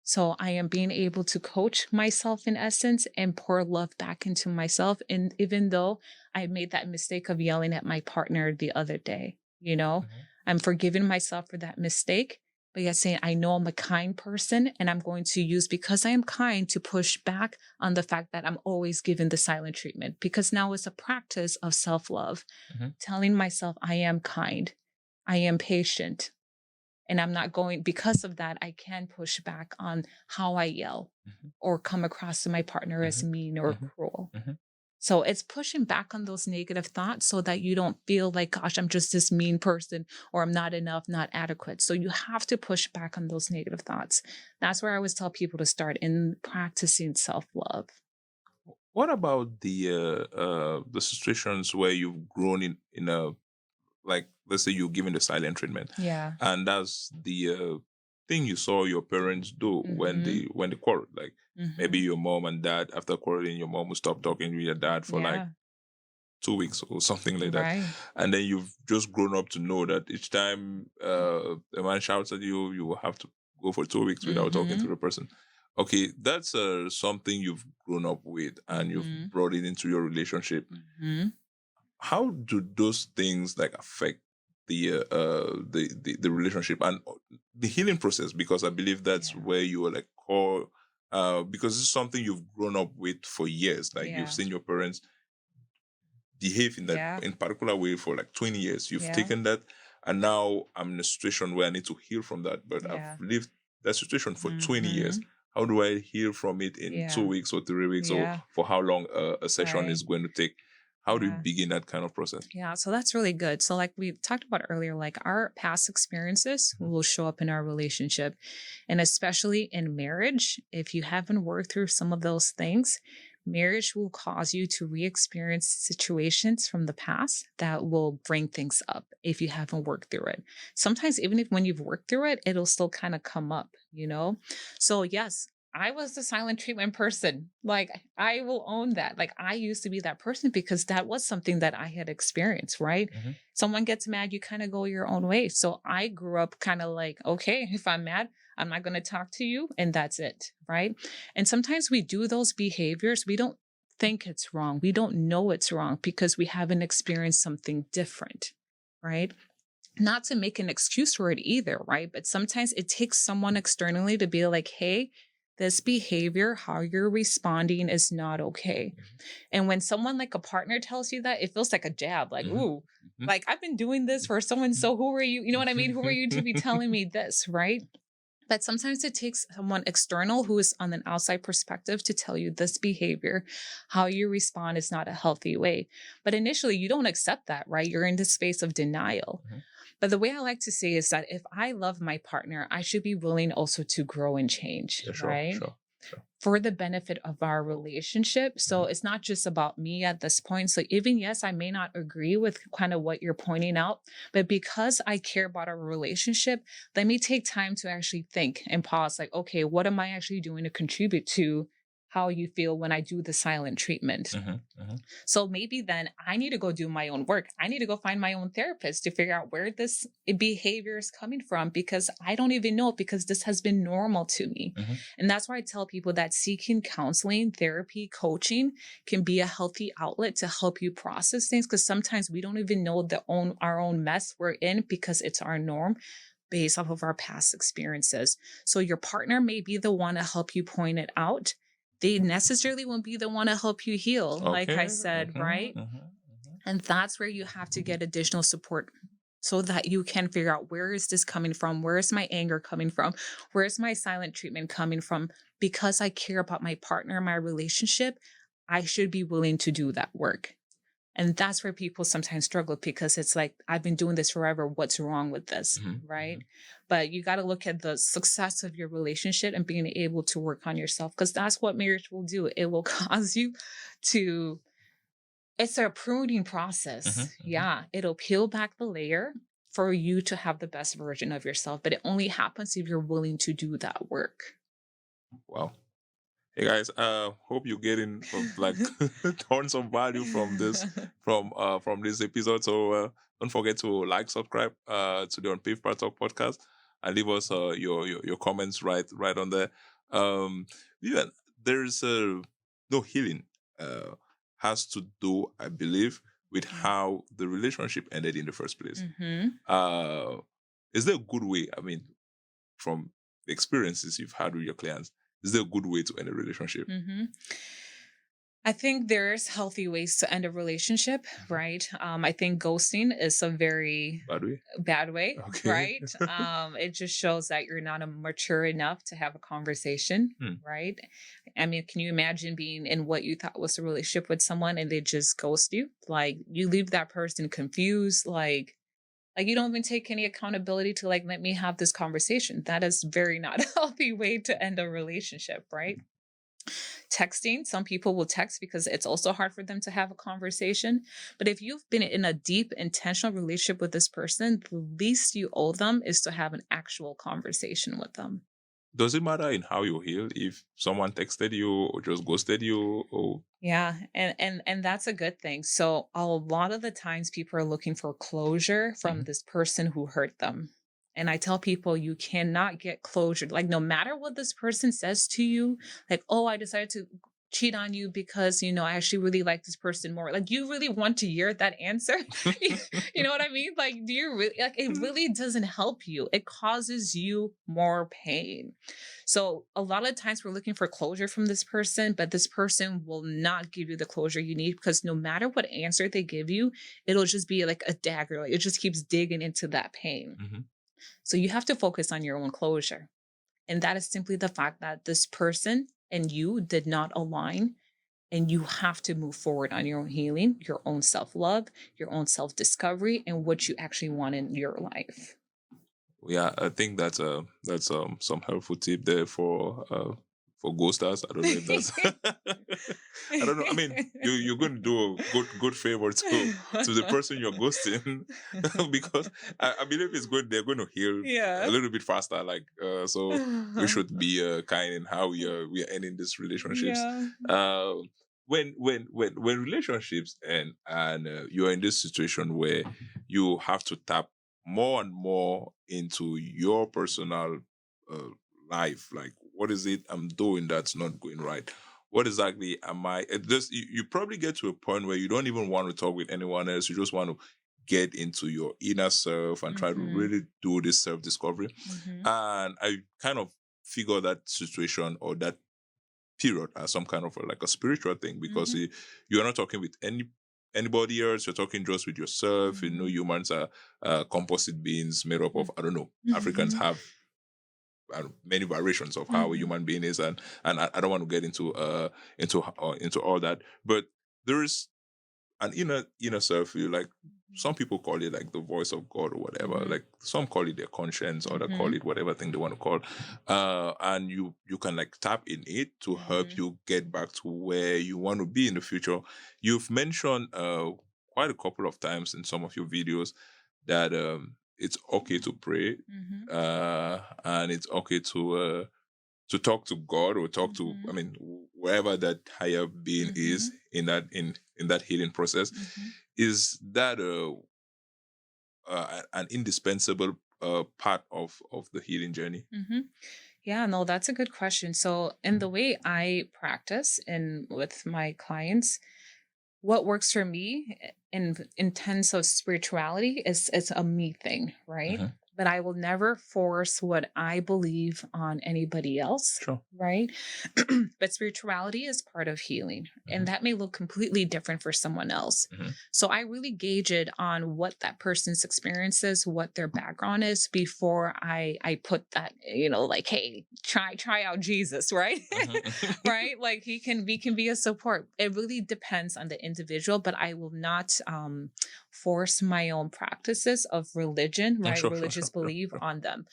So I am being able to coach myself in essence and pour love back into myself. And even though I made that mistake of yelling at my partner the other day, Mhm. I'm forgiving myself for that mistake, but yet saying, I know I'm a kind person and I'm going to use because I am kind to push back on the fact that I'm always given the silent treatment because now it's a practice of self love, Mhm. telling myself I am kind, I am patient, and I'm not going because of that, I can push back on how I yell Mhm. or come across to my partner as Mhm. mean or Mhm. cruel. Mhm. So it's pushing back on those negative thoughts so that you don't feel like, gosh, I'm just this mean person or I'm not enough, not adequate. So you have to push back on those negative thoughts. That's where I always tell people to start in practicing self love. What about the situations where you've grown in a, like, let's say you're given the silent treatment, Yeah. and that's the thing you saw your parents do when Mm-hmm. they quarreled, like maybe Mm-hmm. your mom and dad, after quarreling, your mom will stop talking to your dad for like Yeah. 2 weeks or something like that, Right. and then you've just grown up to know that each time a man shouts at you, you will have to go for 2 weeks without talking to Mm-hmm. the person. Okay, that's something you've grown up with and you've Mm-hmm. brought it into your relationship. Mm-hmm. How do those things like affect the relationship and the healing process, because I believe that's Yeah. where you are like core, because it's something you've grown up with for years. Like you've Yeah. seen your parents behave in that Yeah. in particular way for like 20 years. You've Yeah. taken that, and now I'm in a situation where I need to heal from that. But I've Yeah. lived that situation for 20 years. Mm-hmm. How do I heal from it in Yeah. 2 weeks or 3 weeks, or Yeah. for how long a session Right. is going to take? How do you Yeah. begin that kind of process? Yeah, so that's really good. So, like we talked about earlier, like our past experiences Mhm. will show up in our relationship. And especially in marriage, if you haven't worked through some of those things, marriage will cause you to re experience situations from the past that will bring things up if you haven't worked through it. Sometimes, even if when you've worked through it, it'll still kind of come up. So, yes, I was the silent treatment person. Like, I will own that. Like, I used to be that person because that was something that I had experienced, right? Mhm. Someone gets mad, you kind of go your own way. So I grew up kind of like, okay, if I'm mad, I'm not going to talk to you, and that's it, right? And sometimes we do those behaviors. We don't think it's wrong. We don't know it's wrong because we haven't experienced something different, right? Not to make an excuse for it either, right? But sometimes it takes someone externally to be like, hey, this behavior, how you're responding is not okay. And when someone like a partner tells you that, it feels like a jab, like, Mhm. ooh, Mhm. like I've been doing this for someone. So who are you? You know what I mean? Who are you to be telling me this, right? But sometimes it takes someone external who is on an outside perspective to tell you this behavior, how you respond is not a healthy way. But initially, you don't accept that, right? You're in this space of denial. Mhm. But the way I like to say is that if I love my partner, I should be willing also to grow and change, Yeah, sure, right? sure, sure. For the benefit of our relationship. So Mhm. it's not just about me at this point. So even yes, I may not agree with kind of what you're pointing out, but because I care about our relationship, let me take time to actually think and pause like, okay, what am I actually doing to contribute to how you feel when I do the silent treatment? Mhm. Mhm. So maybe then I need to go do my own work. I need to go find my own therapist to figure out where this behavior is coming from because I don't even know because this has been normal to me. Mhm. And that's why I tell people that seeking counseling, therapy, coaching can be a healthy outlet to help you process things because sometimes we don't even know our own mess we're in because it's our norm based off of our past experiences. So your partner may be the one to help you point it out. They necessarily won't be the one to help you heal, like I Okay. said, Mhm. right? Mhm. Mhm. And that's where you have to get additional support so that you can figure out where is this coming from? Where is my anger coming from? Where is my silent treatment coming from? Because I care about my partner, my relationship, I should be willing to do that work. And that's where people sometimes struggle because it's like, I've been doing this forever. What's wrong with this? Mhm. Right. Mhm. But you got to look at the success of your relationship and being able to work on yourself because that's what marriage will do. It will cause you to, it's a pruning process. Mhm. Mhm. Yeah. It'll peel back the layer for you to have the best version of yourself. But it only happens if you're willing to do that work. Wow. Hey guys, hope you're getting like tons of value from this episode. So don't forget to like, subscribe to the On Pave Part Talk podcast, and leave us your comments right on there. Yeah, there's no healing has to do, I believe, with Yeah. how the relationship ended in the first place. Hmm. Uh, is there a good way? I mean, from the experiences you've had with your clients, is there a good way to end a relationship? Hmm. I think there's healthy ways to end a relationship, Mhm. right? I think ghosting is a very By the way, bad way, okay. right? It just shows that you're not mature enough to have a conversation, Hmm. right? I mean, can you imagine being in what you thought was a relationship with someone and they just ghost you? Like you leave that person confused, like you don't even take any accountability to like let me have this conversation. That is very not a healthy way to end a relationship, right? Texting, some people will text because it's also hard for them to have a conversation. But if you've been in a deep, intentional relationship with this person, the least you owe them is to have an actual conversation with them. Does it matter in how you heal if someone texted you or just ghosted you? Or Yeah, and that's a good thing. So a lot of the times people are looking for closure from Mhm. this person who hurt them. And I tell people you cannot get closure. Like no matter what this person says to you, like, "Oh, I decided to cheat on you because, I actually really like this person more. Like, you really want to hear that answer? You know what I mean? Like, do you really, like, it really doesn't help you. It causes you more pain. So a lot of times we're looking for closure from this person, but this person will not give you the closure you need, because no matter what answer they give you, it'll just be like a dagger. Like, it just keeps digging into that pain. Mhm. So you have to focus on your own closure. And that is simply the fact that this person and you did not align, and you have to move forward on your own healing, your own self-love, your own self-discovery, and what you actually want in your life. Yeah, I think that's some helpful tip there for ghosters. I don't know if that's I don't know. I mean, you're going to do a good favor to the person you're ghosting because I believe it's good. They're going to heal a Yeah. little bit faster. Like so, we should be kind in how we are ending these relationships. Yeah. Uh, when relationships end and you're in this situation where you have to tap more and more into your personal uh, life. Like, what is it I'm doing that's not going right? What exactly am I? You probably get to a point where you don't even want to talk with anyone else. You just want to get into your inner self and try to Mhm. really do this self discovery. Mhm. And I kind of figure that situation or that period as some kind of like a spiritual thing because Mhm. you're not talking with anybody else. You're talking just with yourself. You know, Mhm. humans are composite beings made up of, I don't know, Africans Mhm. have many variations of how a Mhm. human being is, and I don't want to get into all that, but there is an inner self. You like, some people call it like the voice of God or whatever. Mhm. Like some call it their conscience, or they call Mhm. it whatever thing they want to call. And you can like tap in it to help Mhm. you get back to where you want to be in the future. You've mentioned quite a couple of times in some of your videos that it's okay to pray, Mhm. and it's okay to talk to God or talk to, I Mhm. mean, wherever that higher being is Mhm. in that healing process. Mhm. Is that an indispensable part of the healing journey? Mhm. Yeah, no, that's a good question. So, in the way I practice and with my clients, what works for me in terms of spirituality is it's a me thing, right? Mm-hmm. But I will never force what I believe on anybody else, Sure. right? But spirituality is part of healing, Mm-hmm. and that may look completely different for someone else. Mm-hmm. So I really gauge it on what that person's experience is, what their background is, before I put that, like, hey, try out Jesus, right? Mm-hmm. Right? Like, he can be a support. It really depends on the individual, but I will not force my own practices of religion, right? Sure, sure, Religious sure, sure, belief sure. on them.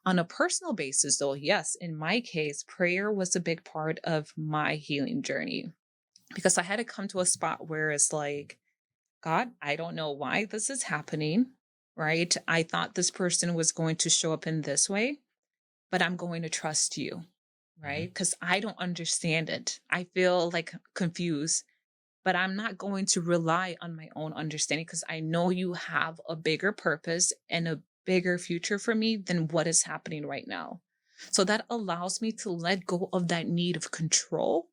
On a personal basis, though, yes, in my case, prayer was a big part of my healing journey, because I had to come to a spot where it's like, God, I don't know why this is happening, right? I thought this person was going to show up in this way, but I'm going to trust you, Mm-hmm. right? Because I don't understand it. I feel like confused, but I'm not going to rely on my own understanding, because I know you have a bigger purpose and a bigger future for me than what is happening right now. So that allows me to let go of that need of control.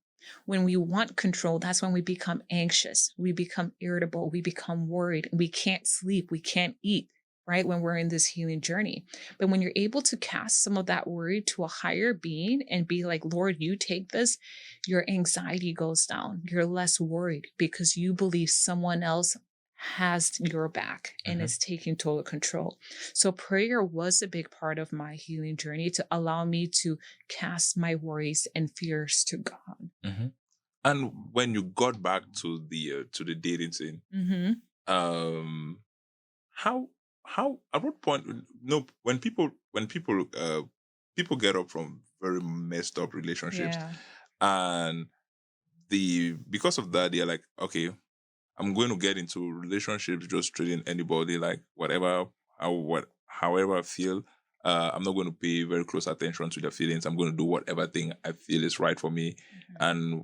When we want control, that's when we become anxious, we become irritable, we become worried, we can't sleep, we can't eat, right? When we're in this healing journey. But when you're able to cast some of that worry to a higher being and be like, Lord, you take this, your anxiety goes down. You're less worried because you believe someone else has your back and Mm-hmm. is taking total control. So prayer was a big part of my healing journey to allow me to cast my worries and fears to God. Mm-hmm. And when you got back to the dating scene, Mhm. um, how at what point, no, when people get up from very messed up relationships, Yeah. and because of that they're like, okay, I'm going to get into relationships just treating anybody like whatever, however I feel. I'm not going to pay very close attention to their feelings. I'm going to do whatever thing I feel is right for me, Mhm. and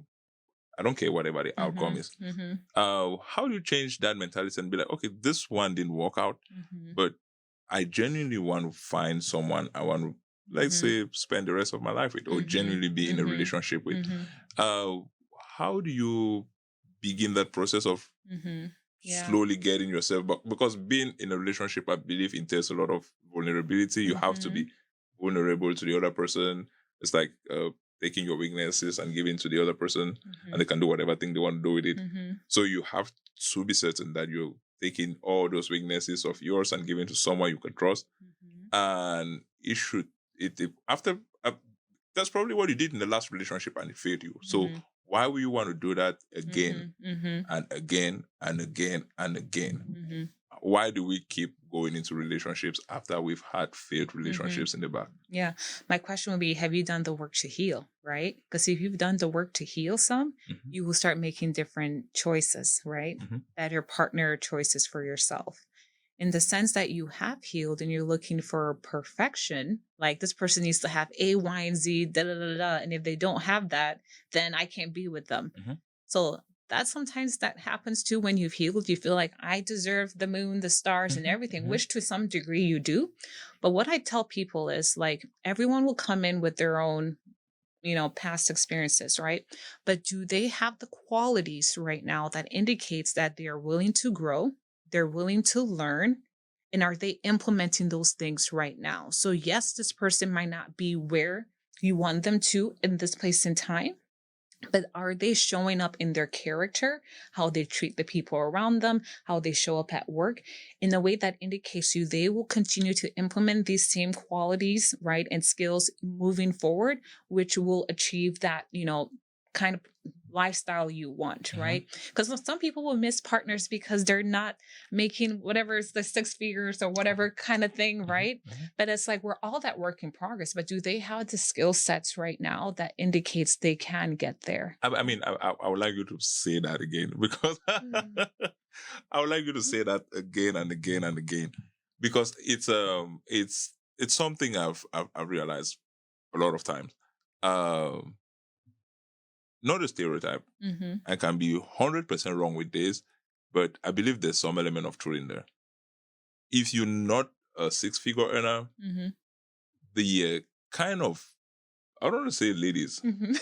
I don't care whatever the outcome Mhm. is. Mhm. How do you change that mentality and be like, okay, this one didn't work out, Mhm. but I genuinely want to find someone I want to, let's Mhm. say, spend the rest of my life with, or Mhm. genuinely be in a Mhm. relationship with. Mhm. Uh, how do you begin that process of Mm-hmm. Yeah. slowly getting yourself back? Because being in a relationship, I believe, entails a lot of vulnerability. You have to Mm-hmm. be vulnerable to the other person. It's like taking your weaknesses and giving to the other person, and they can do whatever thing they want to do with it. Mm-hmm. So you have to be certain that you're taking all those weaknesses of yours and giving to someone you can trust. Mm-hmm. And after that's probably what you did in the last relationship and it failed you. So Mm-hmm. why would you want to do that again Mm-hmm. and again and again and again? Mm-hmm. Why do we keep going into relationships after we've had failed Mm-hmm. relationships in the back? Yeah. My question would be, have you done the work to heal, right? Because if you've done the work to heal some, Mhm, you will start making different choices, right? mhm, Better partner choices for yourself. In the sense that you have healed and you're looking for perfection, like this person needs to have A, Y, and Z, da da da da. And if they don't have that, then I can't be with them. mhm, So that sometimes that happens too when you've healed. You feel like I deserve the moon, the stars, and mhm, everything, mhm, which to some degree you do. But what I tell people is like everyone will come in with their own, past experiences, right? But do they have the qualities right now that indicates that they are willing to grow, they're willing to learn, and are they implementing those things right now? So yes, this person might not be where you want them to in this place in time, but are they showing up in their character, how they treat the people around them, how they show up at work in a way that indicates you they will continue to implement these same qualities, right, and skills moving forward, which will achieve that, kind of lifestyle you want, mhm, right? Because some people will miss partners because they're not making whatever is the six figures or whatever kind of thing, mhm, right? mhm. But it's like we're all that work in progress. But do they have the skill sets right now that indicates they can get there? I mean, I would like you to say that again because Mm. I would like you to say that again and again and again because it's something I've realized a lot of times. Um, Not a stereotype. Mhm. I can be 100% wrong with this, but I believe there's some element of truth in there. If you're not a six-figure earner, Mhm. the kind of, I don't want to say ladies, Mhm.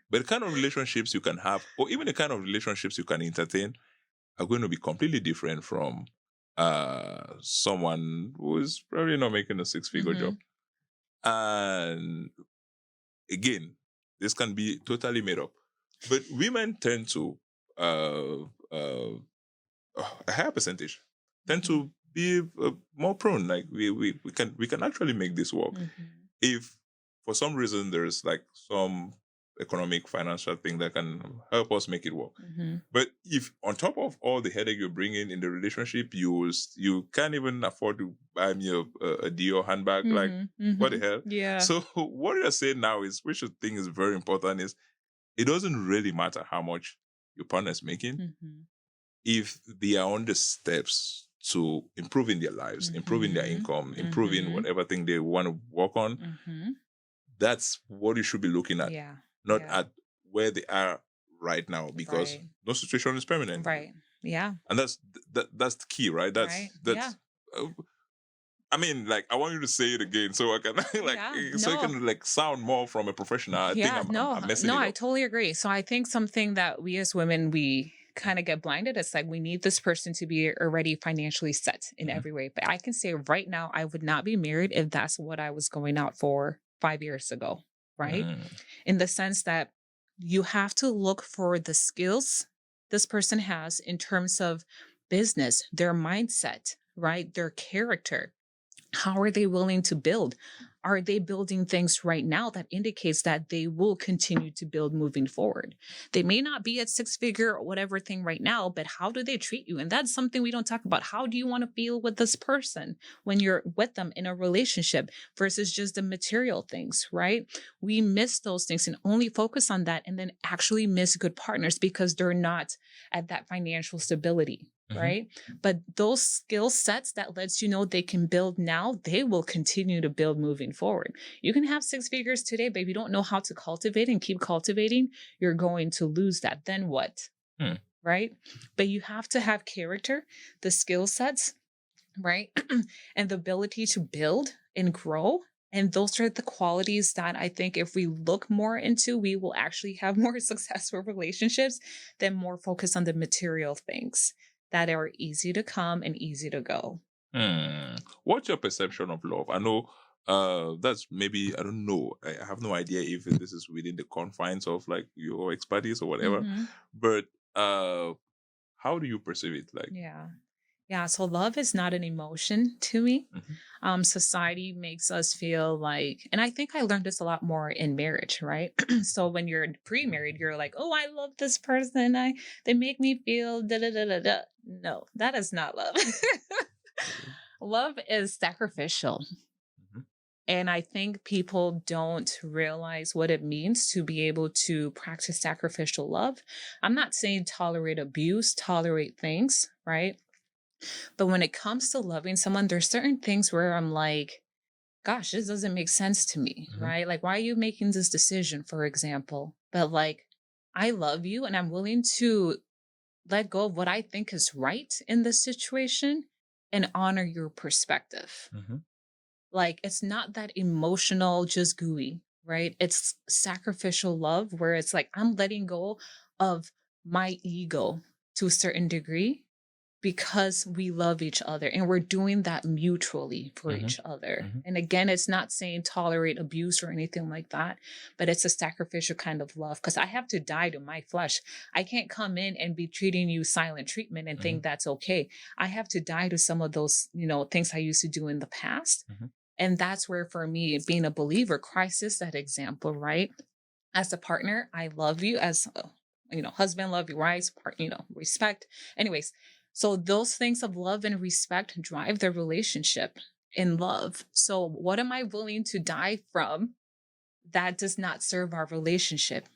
but the kind of relationships you can have, or even the kind of relationships you can entertain, are going to be completely different from someone who is probably not making a six-figure job. Mhm. And again, this can be totally made up. But women tend to uh, uh, a higher percentage tend Mhm. to be more prone. Like we can actually make this work Mhm. if for some reason there's like some economic financial thing that can help us make it work. Mhm. But if on top of all the headache you're bringing in the relationship, you can't even afford to buy me a Dior handbag, like Mhm. what the Mhm. hell? Yeah. So what you're saying now is, which I think is very important, is it doesn't really matter how much your partner is making Mhm. if they are on the steps to improving their lives, improving their Mhm. income, improving Mhm. whatever thing they want to work on. Mhm. That's what you should be looking at, Yeah. not Yeah. at where they are right now, because Right. no situation is permanent, Right. Yeah. and that's the key, right? Right. Yeah. That's. Uh, I mean, like, I want you to say it again so I can like Yeah. so it No. can like sound more from a professional. I think Yeah, no, I'm messing no, it I up. totally agree. So I think something that we as women we kind of get blinded. It's like we need this person to be already financially set in Mhm. every way. But I can say right now, I would not be married if that's what I was going out for 5 years ago, right? Mm. In the sense that you have to look for the skills this person has in terms of business, their mindset, right? Their character, how are they willing to build? Are they building things right now that indicates that they will continue to build moving forward? They may not be at six figure or whatever thing right now, but how do they treat you? And that's something we don't talk about. How do you want to feel with this person when you're with them in a relationship versus just the material things, right? We miss those things and only focus on that and then actually miss good partners because they're not at that financial stability, Mhm. right? But those skill sets that lets you know they can build now, they will continue to build moving forward. You can have six figures today, but if you don't know how to cultivate and keep cultivating, you're going to lose that. Then what? Hmm. Right? But you have to have character, the skill sets, right? And the ability to build and grow And those are the qualities that I think if we look more into, we will actually have more successful relationships than more focus on the material things that are easy to come and easy to go. Hmm. What's your perception of love? I know that's maybe I don't know. I have no idea if this is within the confines of like your expertise or whatever. Mhm. But how do you perceive it? Like, Yeah. Yeah, so love is not an emotion to me. mhm, Society makes us feel like, and I think I learned this a lot more in marriage, right? So when you're pre-married, you're like, "Oh, I love this person. They make me feel da da da da da." No, that is not love. okay, Love is sacrificial. mhm, And I think people don't realize what it means to be able to practice sacrificial love. I'm not saying tolerate abuse, tolerate things, right? But when it comes to loving someone, there's certain things where I'm like, gosh, this doesn't make sense to me, mhm, right? Like, why are you making this decision, for example? But like, I love you and I'm willing to let go of what I think is right in this situation and honor your perspective. mhm, Like, it's not that emotional, just gooey, right? It's sacrificial love where it's like, I'm letting go of my ego to a certain degree because we love each other and we're doing that mutually for mhm, each other. mhm, And again, it's not saying tolerate abuse or anything like that, but it's a sacrificial kind of love because I have to die to my flesh. I can't come in and be treating you silent treatment and mhm, think that's okay. I have to die to some of those, things I used to do in the past. mhm, And that's where, for me, being a believer, Christ is that example, right? As a partner, I love you. As a, husband, love your wives, respect. Anyways, so those things of love and respect drive the relationship in love. So what am I willing to die from that does not serve our relationship?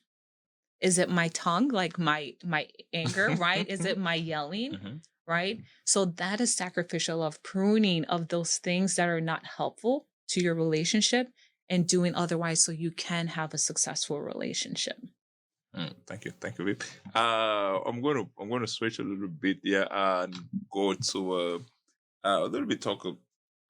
Is it my tongue, like my anger, right? Is it my yelling, mhm, right? So that is sacrificial of pruning of those things that are not helpful to your relationship and doing otherwise so you can have a successful relationship. thank you, Viv. I'm gonna switch a little bit, yeah, and go to a little bit talk of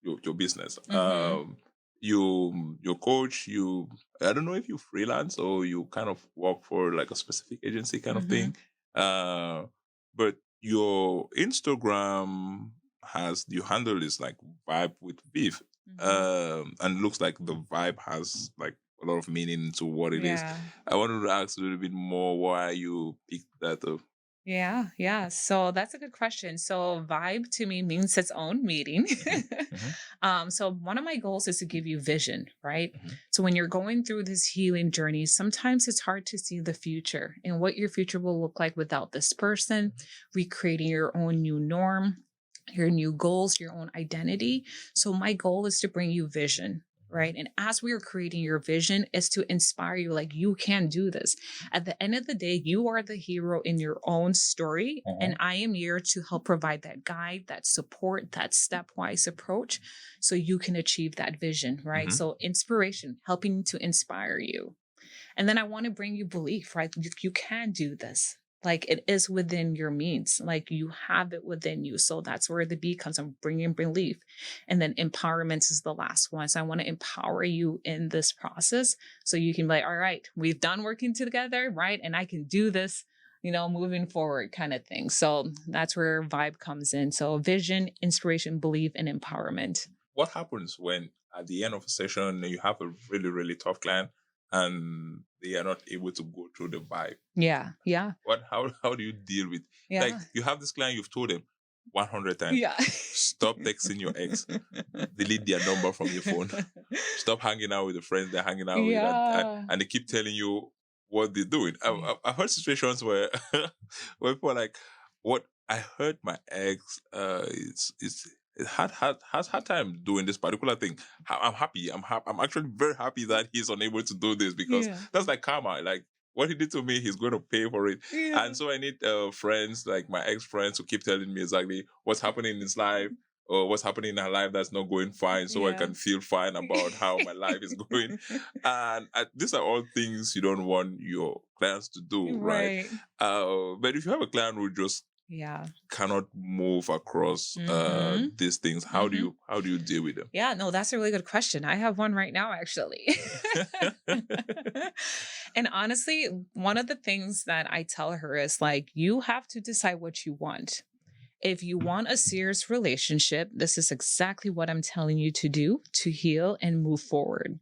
your business. Mhm. Your coach. You I don't know if you freelance or you kind of work for like a specific agency kind of thing. Mhm. Uh, but your Instagram has your handle is like vibe with Viv, Mhm. and looks like the vibe has like a lot of meaning to what it is. Yeah. I wanted to ask a little bit more why you picked that up. Yeah, yeah. So that's a good question. So vibe to me means its own meaning. Hmm. Hmm. So one of my goals is to give you vision, right? Hmm. So when you're going through this healing journey, sometimes it's hard to see the future and what your future will look like without this person, recreating your own new norm, your new goals, your own identity. So my goal is to bring you vision. Right. And as we are creating your vision, is to inspire you like you can do this. At the end of the day, you are the hero in your own story. And I am here to help provide that guide, that support, that stepwise approach so you can achieve that vision, right? Hmm. So, inspiration, helping to inspire you. And then I want to bring you belief, right? You can do this. Like it is within your means, like you have it within you. So that's where the B comes. I'm bringing belief. And then empowerment is the last one. So I want to empower you in this process so you can be like, all right, we've done working together, right? And I can do this, moving forward kind of thing. So that's where vibe comes in. So vision, inspiration, belief, and empowerment. What happens when at the end of a session you have a really really tough client and they are not able to go through the vibe? Yeah. Yeah. What how do you deal with, like, Yeah. you have this client, you've told them 100 times, Yeah. stop texting your ex, delete their number from your phone, stop hanging out with the friends they're hanging out with, Yeah. and they keep telling you what they're doing. I've heard situations where where people are like, what, I heard my ex it's it has hard time doing this particular thing. I'm happy. I'm actually very happy that he's unable to do this because Yeah. that's like karma. Like what he did to me, he's going to pay for it. Yeah. And so I need friends like my ex friends who keep telling me exactly what's happening in his life or what's happening in her life that's not going fine, so I Yeah. can feel fine about how my life is going. And these are all things you don't want your clients to do, right? Right. But if you have a client who just Yeah. cannot move across Mm-hmm. these things. Mm-hmm. How do you deal with them? Yeah, no, that's a really good question. I have one right now, actually. And honestly, one of the things that I tell her is like, you have to decide what you want. If you want a serious relationship, this is exactly what I'm telling you to do to heal and move forward.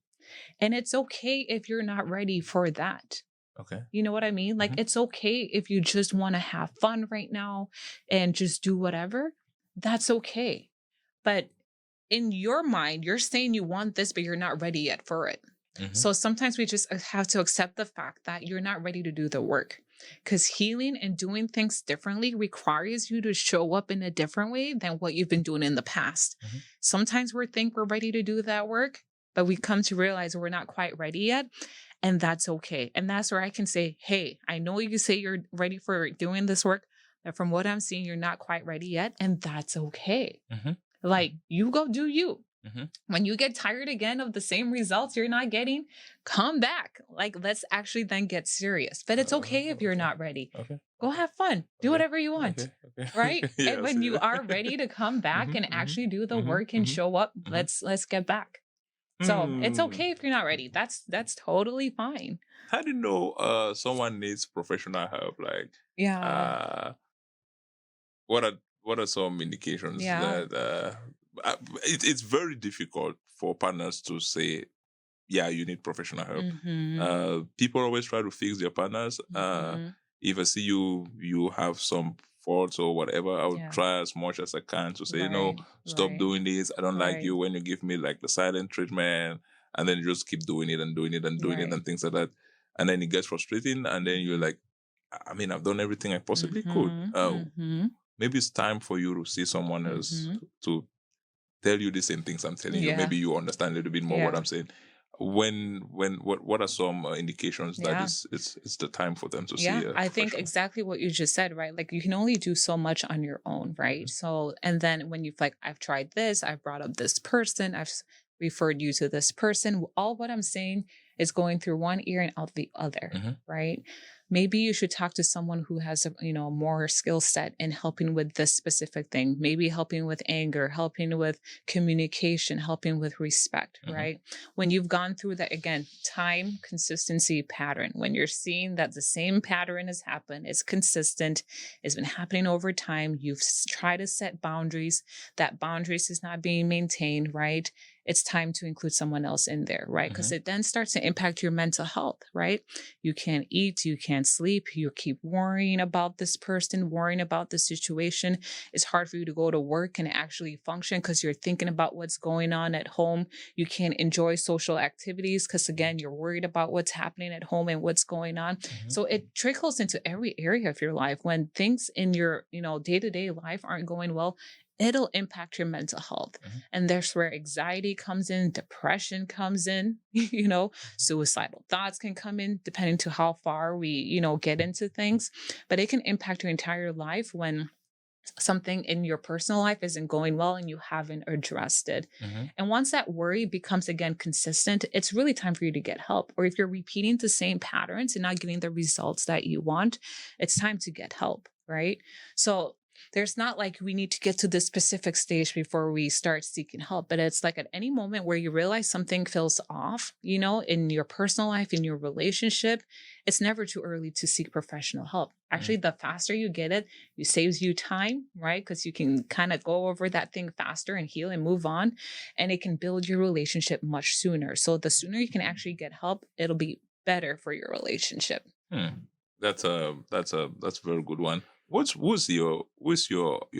And it's okay if you're not ready for that. Okay. You know what I mean? Like, Mhm. it's okay if you just want to have fun right now and just do whatever. That's okay. But in your mind, you're saying you want this, but you're not ready yet for it. Mhm. So sometimes we just have to accept the fact that you're not ready to do the work because healing and doing things differently requires you to show up in a different way than what you've been doing in the past. Mhm. Sometimes we think we're ready to do that work, but we come to realize we're not quite ready yet. And that's okay. And that's where I can say, hey, I know you say you're ready for doing this work, but from what I'm seeing, you're not quite ready yet. And that's okay. Mhm. Like, you go do you. Mhm. When you get tired again of the same results you're not getting, come back. Like, let's actually then get serious. But it's okay if you're Okay. not ready. Okay. Go Okay. have fun. Do Okay. whatever you want. Okay. Okay. Right? And Yes. when you Yeah. are ready to come back Mhm. and Mhm. actually do the Mhm. work and Mhm. show up, Mhm. let's get back. So it's Hmm. okay if you're not ready. That's totally fine. How do you know someone needs professional help? Like Yeah. uh what are some indications Yeah. that it's very difficult for partners to say, yeah, you need professional help. Mm-hmm. People always try to fix their partners. Mm-hmm. If I see you have some faults or whatever, I would Yeah. try as much as I can to say, no, Right. stop Right. doing this. I don't like Right. you when you give me like the silent treatment, and then you just keep doing it and doing it and doing it Right. and things like that. And then it gets frustrating, and then you're Mm-hmm. like, I mean, I've done everything I possibly could. Mm-hmm. Mm-hmm. Maybe it's time for you to see someone else Mm-hmm. to tell you the same things I'm telling you. Yeah. Maybe you understand a little bit more what Yeah. I'm saying. What are some indications that Yeah. it's the time for them to see Yeah, a I think professional? exactly what you just said, right? Like, you can only do so much on your own, right? Mhm. So, and then when you've like, I've tried this, I've brought up this person, referred you to this person. All what I'm saying is going through one ear and out the other, Mhm. right? Maybe you should talk to someone who has a, more skill set in helping with this specific thing. Maybe helping with anger, helping with communication, helping with respect, Mhm. right? When you've gone through that again, time, consistency, pattern, when you're seeing that the same pattern has happened, it's consistent, it's been happening over time, you've tried to set boundaries, that boundaries is not being maintained, right? It's time to include someone else in there, right? Because Mhm. it then starts to impact your mental health, right? You can't eat, you can't sleep, you keep worrying about this person, worrying about the situation. It's hard for you to go to work and actually function because you're thinking about what's going on at home. You can't enjoy social activities because again, you're worried about what's happening at home and what's going on. Mhm. So it trickles into every area of your life. When things in your, day-to-day life aren't going well, it'll impact your mental health. Mhm. And there's where anxiety comes in, depression comes in, suicidal thoughts can come in depending to how far we, get into things. But it can impact your entire life when something in your personal life isn't going well and you haven't addressed it. Mhm. And once that worry becomes again consistent, it's really time for you to get help. Or if you're repeating the same patterns and not getting the results that you want, it's time to get help, right? So there's not like we need to get to this specific stage before we start seeking help, but it's like at any moment where you realize something feels off, in your personal life, in your relationship, it's never too early to seek professional help. Mhm. Actually, the faster you get it, it saves you time, right? Because you can kind of go over that thing faster and heal and move on. And it can build your relationship much sooner. So the sooner you can actually get help, it'll be better for your relationship. Hmm. That's a very good one. Who's your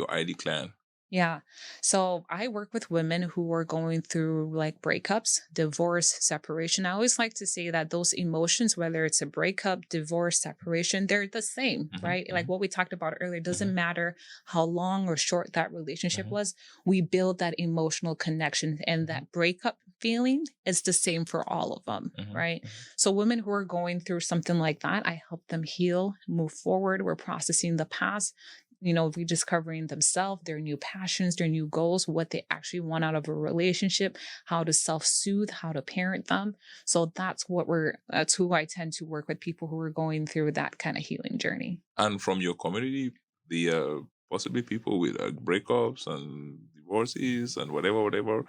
ID clan? Yeah. So I work with women who are going through like breakups, divorce, separation. I always like to say that those emotions, whether it's a breakup, divorce, separation, they're the same, Mhm. right? Like Mhm. what we talked about earlier, doesn't Mhm. matter how long or short that relationship Mhm. was, we build that emotional connection. And Mhm. that breakup feeling is the same for all of them, Mhm. right? Mhm. So women who are going through something like that, I help them heal, move forward. We're processing the past, rediscovering themselves, their new passions, their new goals, what they actually want out of a relationship, how to self-soothe, how to parent them. So that's who I tend to work with, people who are going through that kind of healing journey. And from your community, the possibly people with breakups and divorces and whatever.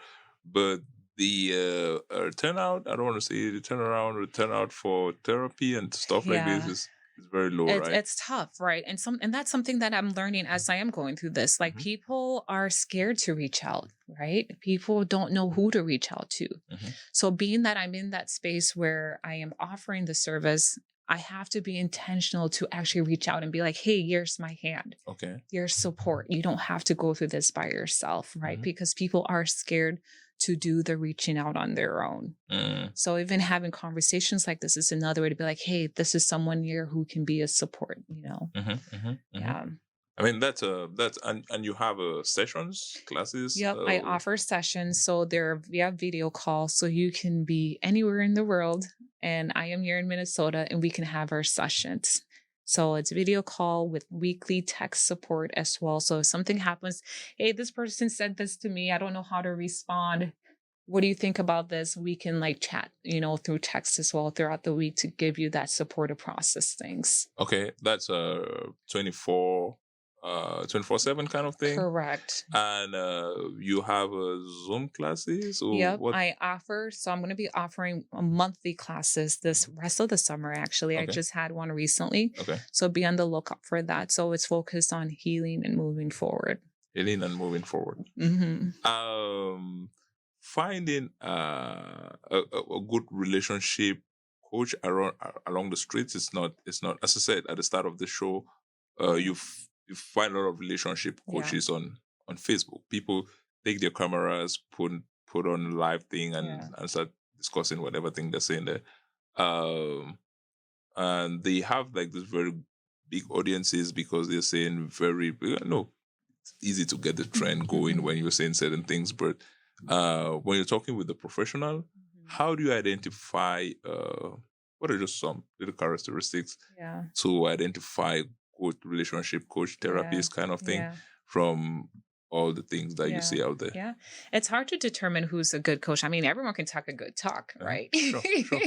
But the turnout, I don't want to say the turnaround or turnout for therapy and stuff like this Yeah. is very low, It's right? it's tough, right? And that's something that I'm learning as I am going through this. Like Hmm. people are scared to reach out, right? People don't know who to reach out to. Hmm. So being that I'm in that space where I am offering the service, I have to be intentional to actually reach out and be like, "Hey, here's my hand. Okay. Here's support. You don't have to go through this by yourself," right? Hmm. Because people are scared to do the reaching out on their own. Mm. So even having conversations like this is another way to be like, hey, this is someone here who can be a support, you know? Hmm. Hmm. Hmm. Yeah. I mean that's and you have sessions, classes. Yep. I offer sessions. So they're via video call. So you can be anywhere in the world. And I am here in Minnesota and we can have our sessions. So it's video call with weekly text support as well. So if something happens, hey, this person said this to me. I don't know how to respond. What do you think about this? We can like chat, through text as well throughout the week to give you that support to process things. Okay, that's 24/7 kind of thing. Correct. And you have Zoom classes or Yep, what? I offer. So I'm going to be offering monthly classes this Mhm. rest of the summer. Actually, I Okay. just had one recently. Okay. So be on the lookout for that. So it's focused on healing and moving forward. Healing and moving forward. Hmm. Um, Finding a good relationship coach along the streets is not. It's not. As I said at the start of the show, you find a lot of relationship Yeah. coaches on Facebook. People take their cameras, put on a live thing, Yeah. and start discussing whatever thing they're saying there. Um, and they have like this very big audiences because they're saying very no, it's easy to get the trend going when you're saying certain things, but when you're talking with the professional, Mhm. how do you identify what are just some little characteristics Yeah. to identify good relationship coach Yeah. therapist kind of thing Yeah. from all the things that you Yeah. see out there? Yeah. It's hard to determine who's a good coach. I mean, everyone can talk a good talk, Uh-huh. right? Sure, sure.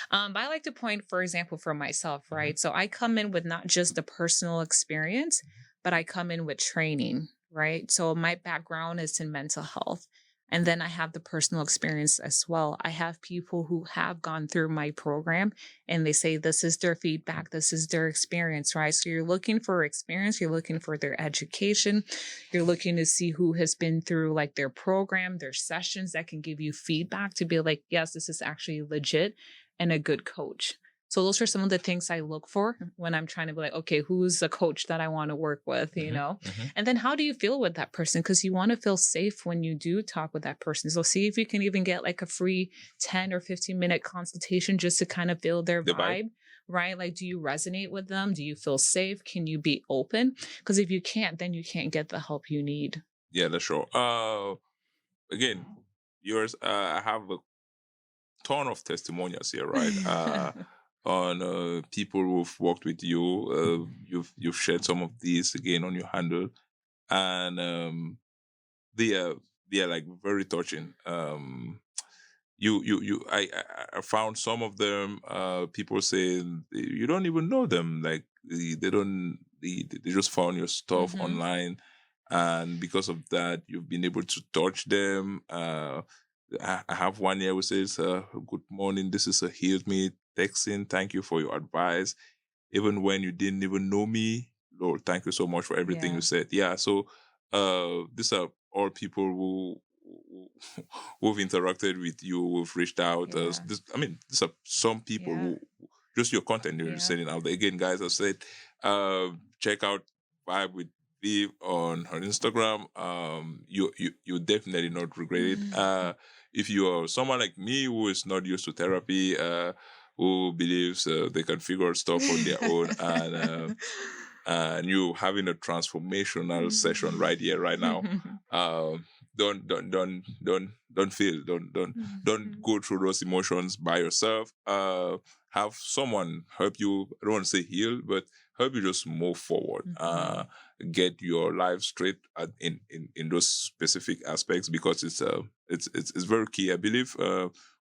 But I like to point, for example, for myself, Hmm. right? So I come in with not just the personal experience, but I come in with training, right? So my background is in mental health. And then I have the personal experience as well. I have people who have gone through my program and they say this is their feedback, this is their experience, right? So you're looking for experience, you're looking for their education, you're looking to see who has been through like their program, their sessions that can give you feedback to be like, yes, this is actually legit and a good coach. So those are some of the things I look for when I'm trying to be like, okay, who's the coach that I want to work with, you Hmm. know? Hmm. And then how do you feel with that person? Because you want to feel safe when you do talk with that person. So see if you can even get like a free 10 or 15-minute consultation just to kind of feel their The vibe. vibe, right? Like, do you resonate with them? Do you feel safe? Can you be open? Because if you can't, then you can't get the help you need. Yeah, that's sure. Again, yours. I have a ton of testimonials here, right? On people who've worked with you. You've shared some of these again on your handle, and they are they are like very touching. I found some of them. People saying you don't even know them. Like they don't. They just found your stuff Hmm. online, and because of that, you've been able to touch them. I have one here who says, "Good morning. This is a healed me texting. Thank you for your advice, even when you didn't even know me. Lord, thank you so much for everything you Yeah. said." Yeah. So, these are all people who've interacted with you, who've reached out. Yeah. I mean, these are some people Yeah. who just your content you're Yeah. sending out there. Again, guys, I said, check out Vibe with Viv on her Instagram. You definitely not regret it. If you are someone like me who is not used to therapy, who believes they can figure out stuff on their own, and you having a transformational session right here, right now. Um, don't feel, don't go through those emotions by yourself. Have someone help you. I don't want to say heal, but help you just move forward. Get your life straight in those specific aspects because it's very key. I believe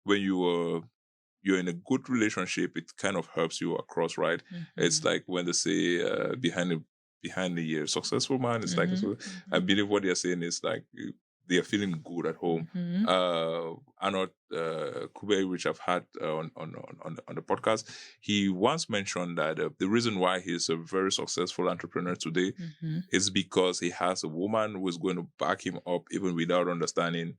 when you're in a good relationship, it kind of helps you across, right? It's Mhm. like when they say behind behind the successful man is like, Mhm. I believe what they're saying is like they are feeling good at home. Mhm. Arnold Kube, which I've had on the podcast, he once mentioned that the reason why he's a very successful entrepreneur today Mhm. is because he has a woman who is going to back him up even without understanding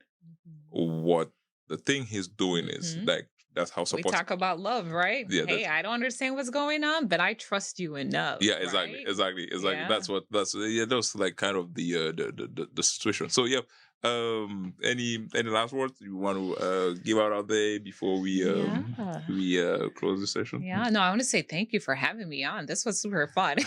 what the thing he's doing is. Mhm. Like that's how We supportive. talk about love, right? Yeah, Hey, that's I don't understand what's going on, but I trust you enough, yeah, exactly, right? exactly, exactly. Yeah. That's yeah, that's like kind of the situation. So yeah, any last words you want to give out there before Yeah. we close the session? Yeah. No, I want to say thank you for having me on. This was super fun.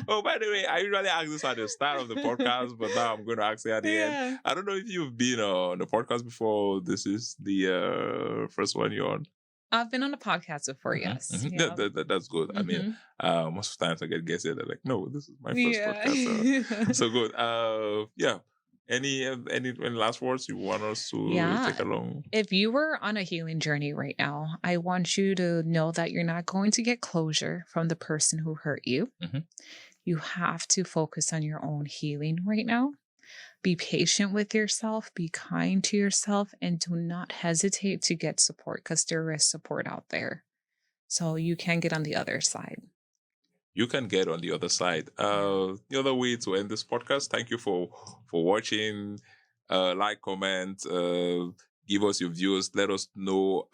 Oh, by the way, I usually ask this at the start of the podcast, but now I'm going to ask you at the end. Yeah. I don't know if you've been on the podcast before. This is the first one you're on. I've been on a podcast before, Mhm, yes. mhm. Yeah. That's good. I mean, Mhm. most of the times I get guests here, they're like, no, this is my first Yeah. podcast. So good. Yeah. Any last words you want us to Yeah. take along? If you were on a healing journey right now, I want you to know that you're not going to get closure from the person who hurt you. Mhm. You have to focus on your own healing right now. Be patient with yourself, be kind to yourself, and do not hesitate to get support because there is support out there. So you can get on the other side. You can get on the other side. The other way to end this podcast. Thank you for watching. Like, comment, give us your views. Let us know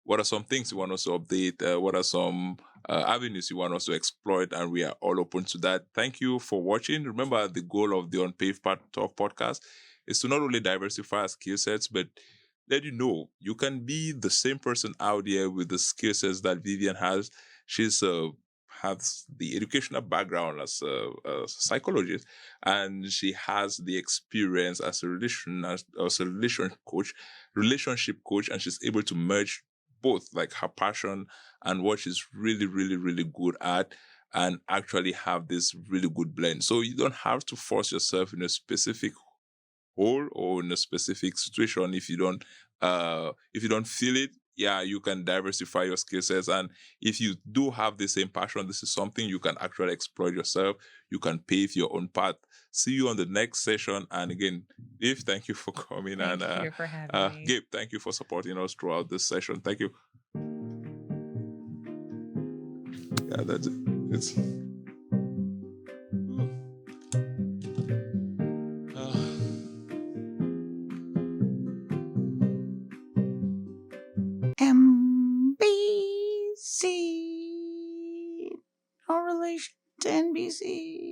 what are some things you want us to update. What are some avenues you want us to exploit, and we are all open to that. Thank you for watching. Remember, the goal of the Unpaved Path Talk podcast is to not only diversify our skill sets, but let you know you can be the same person out there with the skill sets that Vivian has. She's has the educational background as a psychologist, and she has the experience as as a relationship coach, and she's able to merge both, like her passion and what she's really, really, really good at, and actually have this really good blend. So you don't have to force yourself in a specific hole or in a specific situation if you don't feel it. Yeah, you can diversify your skill sets, and if you do have the same passion, this is something you can actually exploit yourself. You can pave your own path. See you on the next session. And again, Dave, thank you for coming. Thank And you for having me. Gabe, thank you for supporting us throughout this session. Thank you. Yeah, that's it. It's MBC. No relation to NBC.